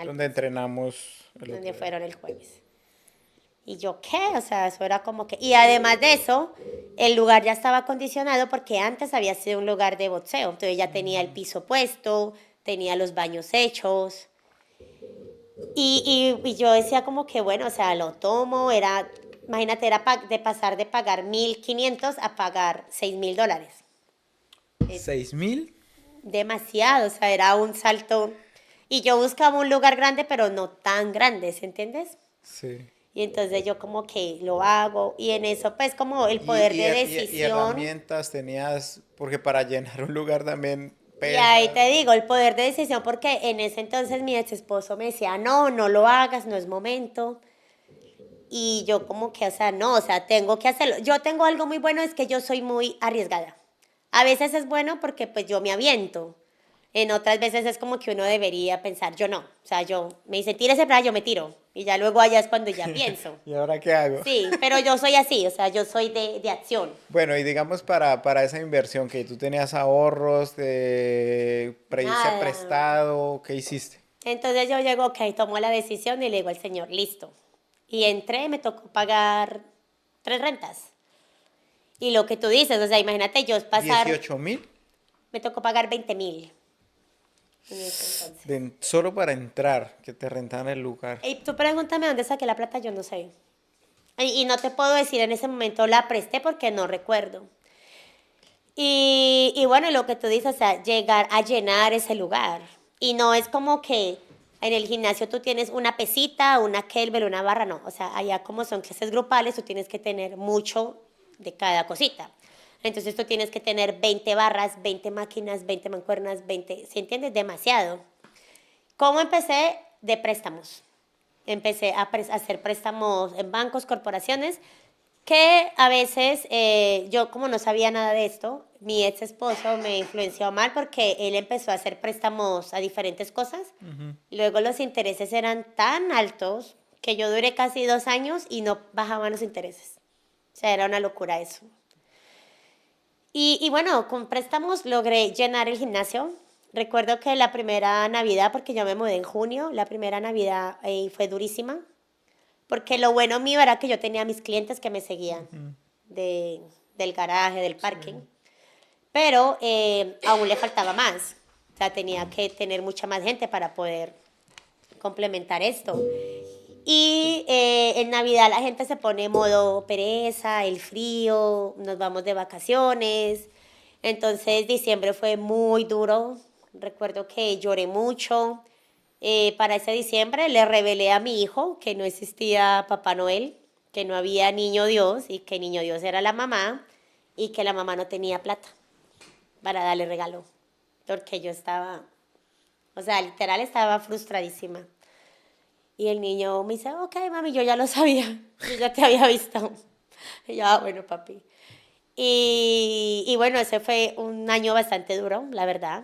Donde entrenamos el Donde otro día. fueron el jueves. Y yo, ¿qué? O sea, eso era como que... Y además de eso, el lugar ya estaba acondicionado porque antes había sido un lugar de boxeo. Entonces ya tenía el piso puesto, tenía los baños hechos. Y yo decía como que, bueno, o sea, lo tomo, era... Imagínate, era de pasar de pagar 1.500 a pagar $6,000. Es ¿6.000? demasiado, o sea, era un salto. Y yo buscaba un lugar grande, pero no tan grande, ¿sí entiendes? Sí. Y entonces yo como que lo hago y en eso pues como el Y, poder y de her- y- y decisión. herramientas tenías, porque para llenar un lugar también Y ahí te pesa. digo, el poder de decisión porque en ese entonces mi ex esposo me decía, no, no lo hagas, no es momento. Y yo como que, o sea, no, o sea, tengo que hacerlo. Yo tengo algo muy bueno, es que yo soy muy arriesgada. A veces es bueno porque pues yo me aviento. En otras veces es como que uno debería pensar, yo no. O sea, yo me dice, tírese para allá, yo me tiro. Y ya luego allá es cuando ya pienso. ¿Y ahora qué hago? Sí, pero yo soy así, o sea, yo soy de acción. Bueno, y digamos para esa inversión que tú tenías ahorros, de pediste Nada. prestado, ¿qué hiciste? Entonces yo llego, ok, tomo la decisión y le digo al señor, listo. Y entré, me tocó pagar 3 rentas. Y lo que tú dices, o sea, imagínate yo pasar, 18.000 me tocó pagar 20.000 en ese entonces. solo para entrar, que te rentaran el lugar. Y tú pregúntame dónde saqué la plata, yo no sé. Y no te puedo decir en ese momento la presté porque no recuerdo. Y bueno, lo que tú dices, o sea, llegar a llenar ese lugar. Y no es como que en el gimnasio tú tienes una pesita, una kettlebell, una barra, no. O sea, allá como son clases grupales, tú tienes que tener mucho de cada cosita. Entonces tú tienes que tener 20 barras, 20 máquinas, 20 mancuernas, 20, ¿se entiende? Demasiado. ¿Cómo empecé? De préstamos. Empecé a hacer préstamos en bancos, corporaciones, que a veces yo como no sabía nada de esto, mi ex esposo me influenció mal porque él empezó a hacer préstamos a diferentes cosas. Luego los intereses eran tan altos que yo duré casi 2 años y no bajaban los intereses. O sea, era una locura eso. Y bueno, con préstamos logré llenar el gimnasio. Recuerdo que la primera Navidad, porque yo me mudé en junio, la primera Navidad fue durísima. Porque lo bueno mío era que yo tenía a mis clientes que me seguían del garaje, del parking. Pero aún le faltaba más. O sea, tenía que tener mucha más gente para poder complementar esto. Y en Navidad la gente se pone en modo pereza, el frío, nos vamos de vacaciones. Entonces diciembre fue muy duro. Recuerdo que lloré mucho. Para ese diciembre le revelé a mi hijo que no existía Papá Noel, que no había Niño Dios y que Niño Dios era la mamá y que la mamá no tenía plata para darle regalo. Porque yo estaba, o sea, literal estaba frustradísima. Y el niño me dice, ok, mami, yo ya lo sabía, yo ya te había visto. Y yo, bueno, papi. Y bueno, ese fue un año bastante duro, la verdad.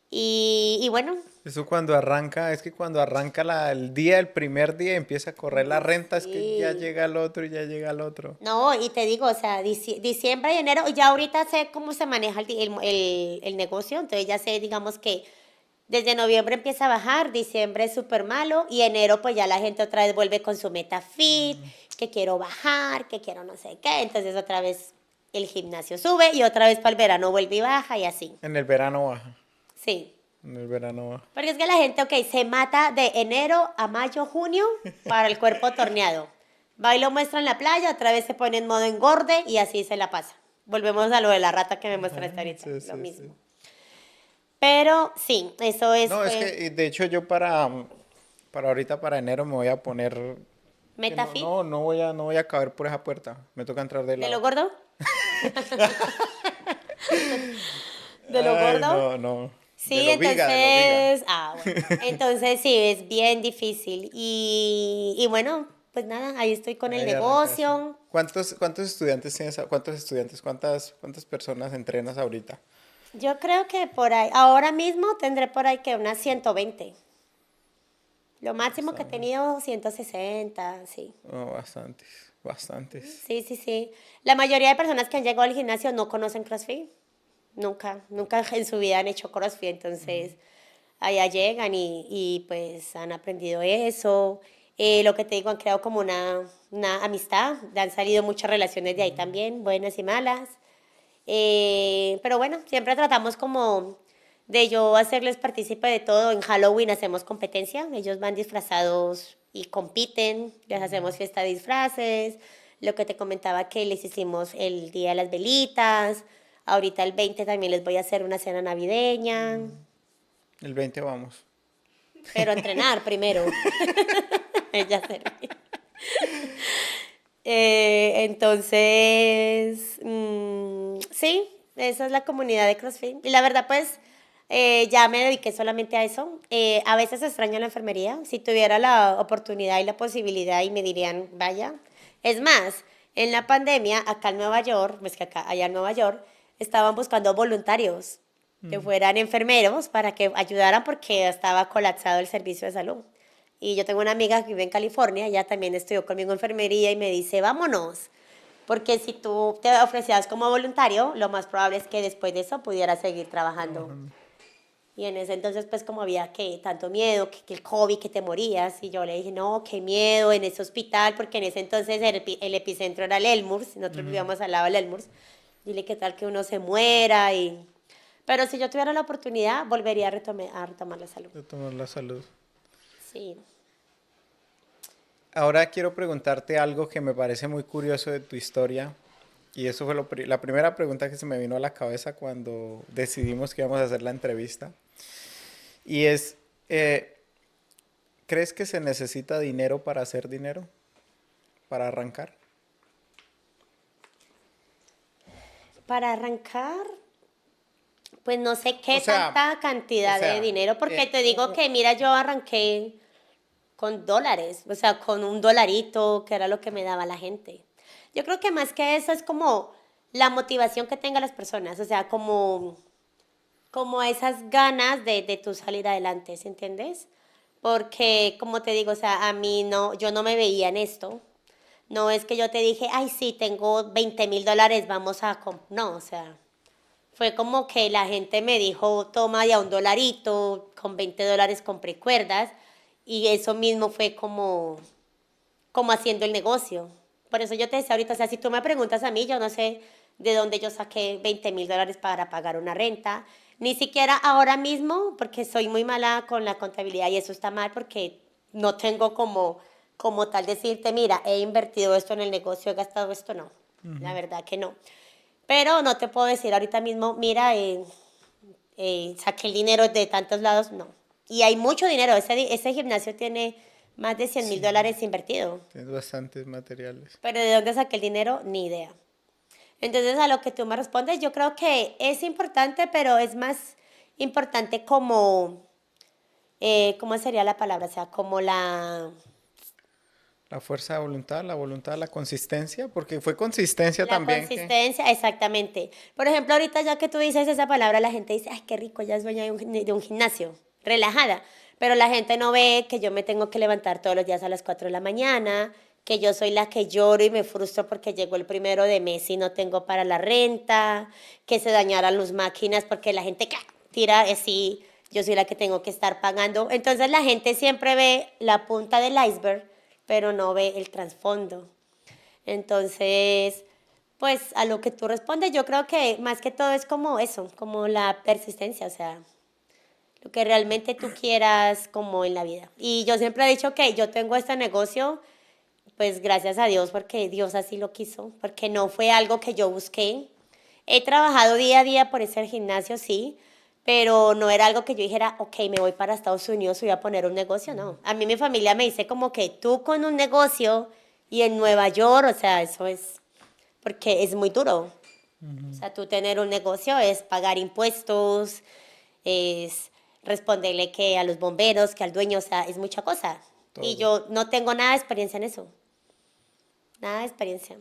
Y bueno, Eso cuando arranca, es que cuando arranca el primer día empieza a correr la renta, es que ya sí. llega el otro y ya llega el otro. No, y te digo, o sea, diciembre y enero, ya ahorita sé cómo se maneja el negocio, entonces ya sé, digamos que desde noviembre empieza a bajar, diciembre es súper malo y enero pues ya la gente otra vez vuelve con su meta fit, que quiero bajar, que quiero no sé qué, entonces otra vez el gimnasio sube y otra vez para el verano vuelve y baja y así. En el verano baja. Sí. En el verano baja. Porque es que la gente, ok, se mata de enero a mayo, junio para el cuerpo torneado. Va y lo muestra en la playa, otra vez se pone en modo engorde y así se la pasa. Volvemos a lo de la rata que me muestraste ahorita, Sí, lo sí, mismo. sí. Pero sí, eso es No, es que de hecho yo para ahorita, para enero, me voy a poner que Metafit no voy a caber por esa puerta. Me toca entrar de de lo lado. gordo. De lo Ay, gordo. no, no. De Sí, lo viga, de lo viga. entonces, bueno, entonces sí, es bien difícil. Y bueno, pues nada, ahí estoy con el Ahí arrancaste. negocio. ¿Cuántos estudiantes tienes? ¿Cuántas personas entrenas ahorita? Yo creo que por ahí, ahora mismo tendré por ahí que unas 120. Lo máximo que he tenido, 160, sí. Oh, bastantes, bastantes. Sí, sí, sí. La mayoría de personas que han llegado al gimnasio no conocen CrossFit. Nunca, nunca en su vida han hecho CrossFit. Entonces, allá llegan y pues han aprendido eso. Lo que te digo, han creado como una amistad. Han salido muchas relaciones de ahí también, buenas y malas. Pero bueno, siempre tratamos como de yo hacerles partícipe de todo. En Halloween hacemos competencia, ellos van disfrazados y compiten, les hacemos fiesta de disfraces, lo que te comentaba que les hicimos el día de las velitas, ahorita el 20 también les voy a hacer una cena navideña, El 20 vamos. pero a entrenar primero. Ella se ríe. Entonces, sí, esa es la comunidad de CrossFit. Y la verdad, pues, ya me dediqué solamente a eso. A veces extraño la enfermería. Si tuviera la oportunidad y la posibilidad y me dirían, vaya. Es más, en la pandemia, acá en Nueva York, pues que acá, allá en Nueva York, estaban buscando voluntarios que fueran enfermeros para que ayudaran porque estaba colapsado el servicio de salud. Y yo tengo una amiga que vive en California, ella también estudió conmigo enfermería y me dice, vámonos, porque si tú te ofrecías como voluntario, lo más probable es que después de eso pudieras seguir trabajando. Y en ese entonces, pues como había que tanto miedo, que el COVID, que te morías, y yo le dije, no, qué miedo en ese hospital, porque en ese entonces el epicentro era el Elmhurst, nosotros Ujú. vivíamos al lado del Elmhurst. Dile, ¿qué tal que uno se muera? Pero si yo tuviera la oportunidad, volvería a retomar la salud. De tomar la salud. Sí. Ahora quiero preguntarte algo que me parece muy curioso de tu historia. Y eso fue la primera pregunta que se me vino a la cabeza cuando decidimos que íbamos a hacer la entrevista. Y es, eh, ¿crees que se necesita dinero para hacer dinero? ¿Para arrancar? Para arrancar, pues no sé O qué sea, tanta o cantidad de sea, dinero, porque te digo que, mira, yo arranqué con dólares, o sea, con un dolarito, que era lo que me daba la gente. Yo creo que más que eso es como la motivación que tengan las personas, o sea, como esas ganas de tú salir adelante, ¿sí entiendes? Porque, como te digo, o sea, a mí no, yo no me veía en esto. No es que yo te dije, ay, sí, tengo $20,000, vamos a... No, o sea, fue como que la gente me dijo, toma ya un dolarito, con $20 compré cuerdas, y eso mismo fue como haciendo el negocio. Por eso yo te decía ahorita, o sea, si tú me preguntas a mí, yo no sé de dónde yo saqué $20,000 para pagar una renta, ni siquiera ahora mismo, porque soy muy mala con la contabilidad y eso está mal porque no tengo como tal decirte, mira, he invertido esto en el negocio, he gastado esto, no, la verdad que no. Pero no te puedo decir ahorita mismo, mira, saqué el dinero de tantos lados, no. Y hay mucho dinero, ese gimnasio tiene más de 100 mil sí, dólares invertido. tienes bastantes materiales. Pero de dónde saqué el dinero, ni idea. Entonces, a lo que tú me respondes, yo creo que es importante, pero es más importante como, ¿cómo sería la palabra? O sea, como La fuerza de voluntad, la consistencia, porque fue consistencia la también que... consistencia, exactamente. Por ejemplo, ahorita ya que tú dices esa palabra, la gente dice, ay, qué rico, ya es dueña de un gimnasio, relajada. Pero la gente no ve que yo me tengo que levantar todos los días a las 4 de la mañana, que yo soy la que lloro y me frustro porque llegó el 1 de mes y no tengo para la renta, que se dañaran las máquinas porque la gente ¡clac! Tira así, yo soy la que tengo que estar pagando. Entonces la gente siempre ve la punta del iceberg, pero no ve el trasfondo. Entonces, pues a lo que tú respondes, yo creo que más que todo es como eso, como la persistencia, o sea, lo que realmente tú quieras como en la vida. Y yo siempre he dicho que yo tengo este negocio, pues gracias a Dios, porque Dios así lo quiso, porque no fue algo que yo busqué. He trabajado día a día por ese gimnasio, sí, pero no era algo que yo dijera, ok, me voy para Estados Unidos y voy a poner un negocio, no. A mí mi familia me dice como que tú con un negocio y en Nueva York, o sea, eso es, porque es muy duro. O sea, tú tener un negocio es pagar impuestos, es responderle que a los bomberos, que al dueño, o sea, es mucha cosa. Y Todo. yo no tengo nada de experiencia en eso, nada de experiencia.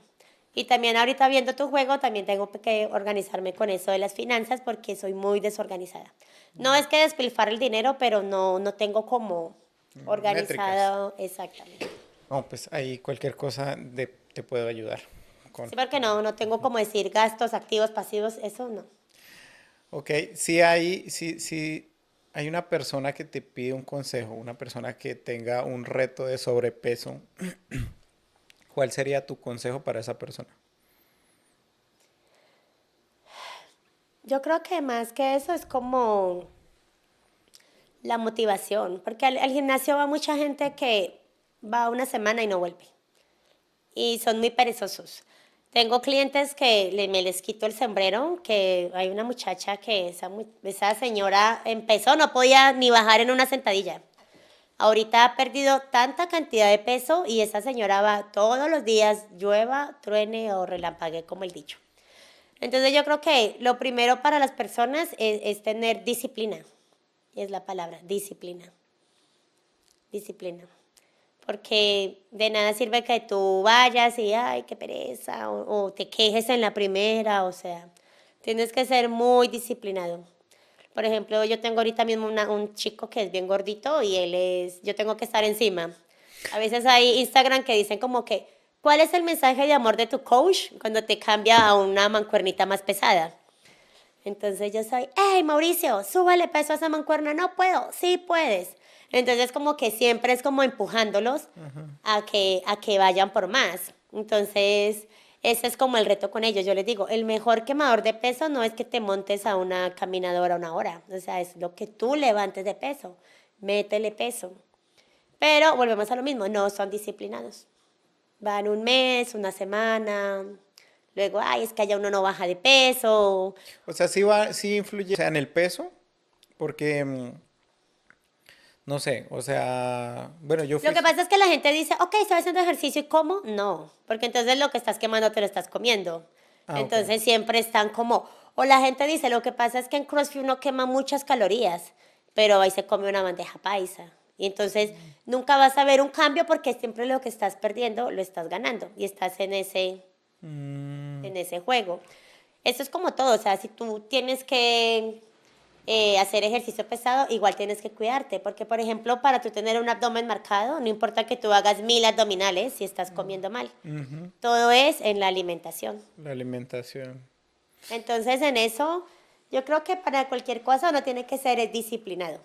Y también ahorita viendo tu juego, también tengo que organizarme con eso de las finanzas porque soy muy desorganizada. No es que despilfarre el dinero, pero no tengo como Métricas. organizado exactamente. No, pues ahí cualquier cosa te puedo ayudar con... Sí, porque no tengo como decir gastos, activos, pasivos, eso no. Ok, si hay una persona que te pide un consejo, una persona que tenga un reto de sobrepeso, ¿cuál sería tu consejo para esa persona? Yo creo que más que eso es como la motivación, porque al gimnasio va mucha gente que va una semana y no vuelve. Y son muy perezosos. Tengo clientes que me les quito el sombrero, que hay una muchacha que esa señora empezó, no podía ni bajar en una sentadilla. Ahorita ha perdido tanta cantidad de peso y esa señora va todos los días, llueva, truene o relampague, como el dicho. Entonces yo creo que lo primero para las personas es tener disciplina. Es la palabra, disciplina. Disciplina. Porque de nada sirve que tú vayas y, ay, qué pereza, o te quejes en la primera, o sea, tienes que ser muy disciplinado. Por ejemplo, yo tengo ahorita mismo un chico que es bien gordito y yo tengo que estar encima. A veces hay Instagram que dicen como que, ¿cuál es el mensaje de amor de tu coach cuando te cambia a una mancuernita más pesada? Entonces yo soy, hey Mauricio, súbale peso a esa mancuerna, no puedo, sí puedes. Entonces como que siempre es como empujándolos a que vayan por más. Entonces ese es como el reto con ellos. Yo les digo, el mejor quemador de peso no es que te montes a una caminadora una hora, o sea, es lo que tú levantes de peso, métele peso. Pero volvemos a lo mismo, no son disciplinados. Van un mes, una semana, luego, ay, es que allá uno no baja de peso. O sea, sí influye, o sea, en el peso, porque, no sé, o sea, bueno, yo Lo fui, que pasa es que la gente dice, ok, estoy haciendo ejercicio y como, no, porque entonces lo que estás quemando te lo estás comiendo. ok. Entonces siempre están como, o la gente dice, lo que pasa es que en CrossFit uno quema muchas calorías, pero ahí se come una bandeja paisa. Y entonces nunca vas a ver un cambio porque siempre lo que estás perdiendo lo estás ganando y estás Mm, en ese juego. Eso es como todo, o sea, si tú tienes que hacer ejercicio pesado, igual tienes que cuidarte, porque por ejemplo, para tú tener un abdomen marcado, no importa que tú hagas 1000 abdominales si estás comiendo mal, ujú, todo es en la alimentación. la alimentación, Entonces, en eso, yo creo que para cualquier cosa uno tiene que ser disciplinado.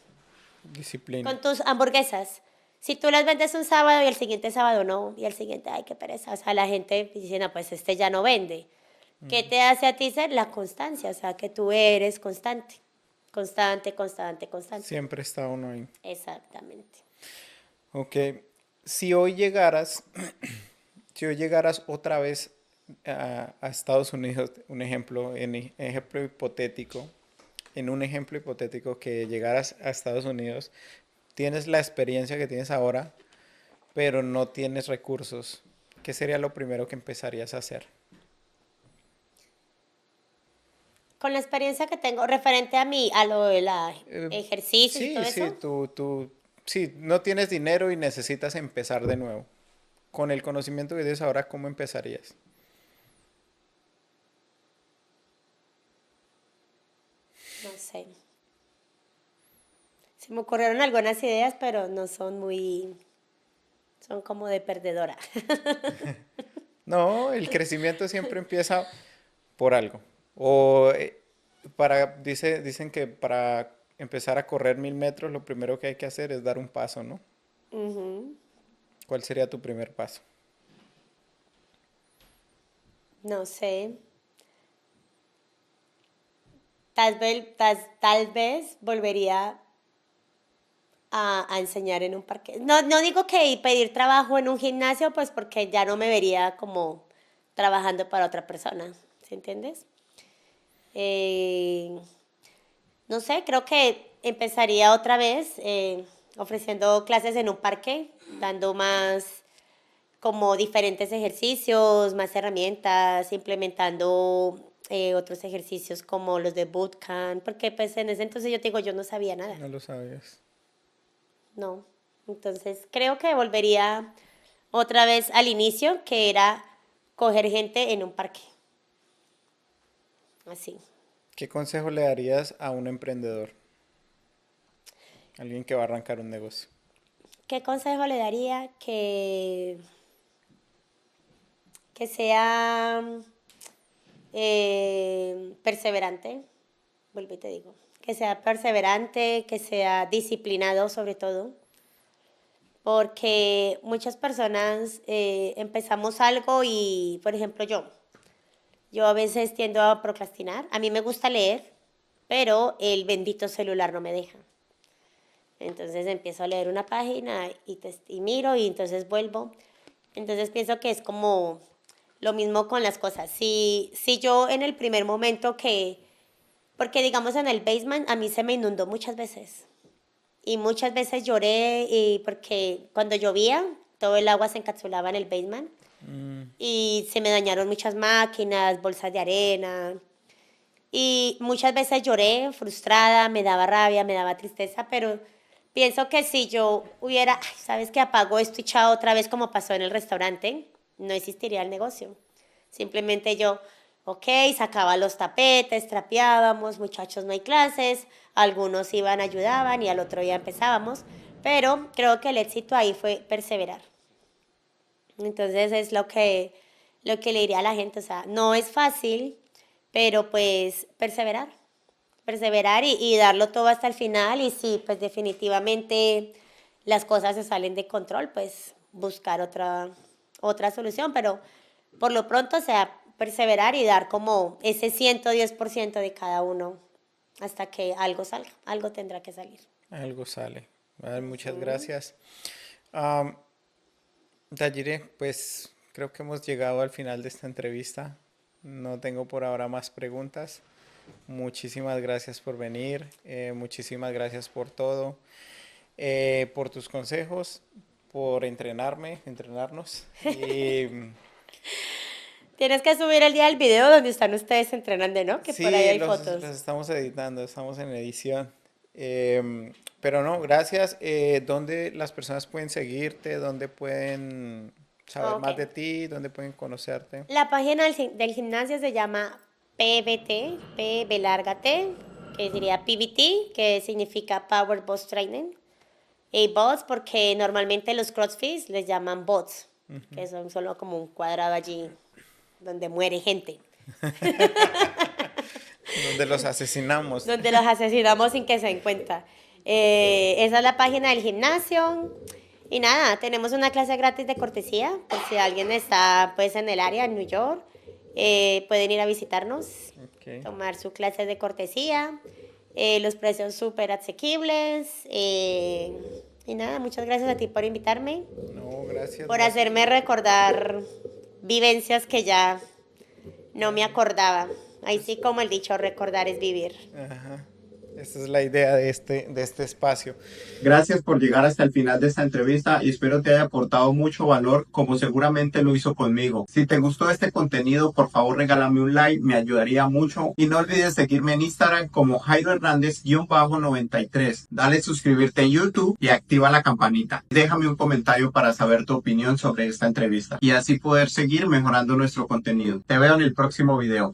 disciplina. Con tus hamburguesas, si tú las vendes un sábado y el siguiente sábado no, y el siguiente, ay, qué pereza, o sea, la gente dice, no, pues este ya no vende. ¿Qué te hace a ti ser? La constancia, o sea, que tú eres constante, constante, constante, constante. Siempre está uno ahí. Exactamente. Ok, si hoy llegaras, si hoy llegaras otra vez a Estados Unidos, un ejemplo, ejemplo hipotético, en un ejemplo hipotético que llegaras a Estados Unidos, tienes la experiencia que tienes ahora, pero no tienes recursos, ¿qué sería lo primero que empezarías a hacer? Con la experiencia que tengo referente a mí, a lo de la Eh, ejercicios y todo sí, sí, eso, sí, no tienes dinero y necesitas empezar de nuevo. Con el conocimiento que tienes ahora, ¿cómo empezarías? no sé. Se me ocurrieron algunas ideas, pero no son muy, son como de perdedora. No, el crecimiento siempre empieza por algo. O dicen que para empezar a correr 1000 metros, lo primero que hay que hacer es dar un paso, ¿no? Ujú. ¿Cuál sería tu primer paso? No sé. Tal vez volvería a enseñar en un parque. No, no digo que pedir trabajo en un gimnasio, pues porque ya no me vería como trabajando para otra persona, ¿sí entiendes? Eh, no sé, creo que empezaría otra vez ofreciendo clases en un parque, dando más como diferentes ejercicios, más herramientas, implementando otros ejercicios como los de bootcamp, porque pues en ese entonces yo te digo, yo no sabía nada, No lo sabías. no. Entonces creo que volvería otra vez al inicio, que era coger gente en un parque, así. ¿Qué consejo le darías a un emprendedor? Alguien que va a arrancar un negocio. ¿Qué consejo le daría? Que sea perseverante, vuelvo y te digo, que sea perseverante, que sea disciplinado sobre todo, porque muchas personas empezamos algo y, por ejemplo, yo a veces tiendo a procrastinar, a mí me gusta leer, pero el bendito celular no me deja. Entonces empiezo a leer una página y miro y entonces vuelvo. Entonces pienso que es como lo mismo con las cosas. Si yo en el primer momento porque digamos en el basement a mí se me inundó muchas veces. Y muchas veces lloré y porque cuando llovía todo el agua se encapsulaba en el basement Mm, y se me dañaron muchas máquinas, bolsas de arena. Y muchas veces lloré frustrada, me daba rabia, me daba tristeza, pero pienso que si yo hubiera, "Ay, ¿sabes qué? Apago esto y chao otra vez como pasó en el restaurante, no existiría el negocio. Simplemente yo, ok, sacaba los tapetes, trapeábamos, muchachos, no hay clases, algunos iban, ayudaban y al otro día empezábamos, pero creo que el éxito ahí fue perseverar. Entonces es lo que le diría a la gente, o sea, no es fácil, pero pues perseverar. perseverar y darlo todo hasta el final. Y si pues definitivamente las cosas se salen de control, pues buscar otra solución. Pero por lo pronto, o sea, perseverar y dar como ese 110% de cada uno hasta que algo salga, algo tendrá que salir. Algo sale. Vale, muchas gracias. Am, Dayire, pues creo que hemos llegado al final de esta entrevista. No tengo por ahora más preguntas. Muchísimas gracias por venir. Muchísimas gracias por todo. Por tus consejos, por entrenarnos. Y Tienes que subir el día del video donde están ustedes entrenando, ¿no? Que sí, por ahí hay los fotos. estamos editando, estamos en edición. Pero no, gracias. ¿Dónde las personas pueden seguirte? ¿Dónde pueden saber más Ok. de ti? ¿Dónde pueden conocerte? La página del gimnasio se llama PBT, P B larga T, que sería PBT, que significa Power Boss Training. Y bots porque normalmente los CrossFit les llaman bots, que son solo como un cuadrado allí donde muere gente, ¿Dónde los asesinamos? donde los asesinamos sin que se den cuenta. Esa es la página del gimnasio. Y nada, tenemos una clase gratis de cortesía, por si alguien está pues en el área, en New York, pueden ir a visitarnos, Ok. tomar su clase de cortesía. Los precios súper asequibles. Y nada, muchas gracias a ti por invitarme, No, gracias. por gracias. hacerme recordar vivencias que ya no me acordaba. Ahí sí, como el dicho, recordar es vivir. Ajá. Esa es la idea de este espacio. Gracias por llegar hasta el final de esta entrevista y espero te haya aportado mucho valor como seguramente lo hizo conmigo. Si te gustó este contenido, por favor regálame un like, me ayudaría mucho y no olvides seguirme en Instagram como Jairo Hernández-93. Dale suscribirte en YouTube y activa la campanita. Déjame un comentario para saber tu opinión sobre esta entrevista y así poder seguir mejorando nuestro contenido. Te veo en el próximo video.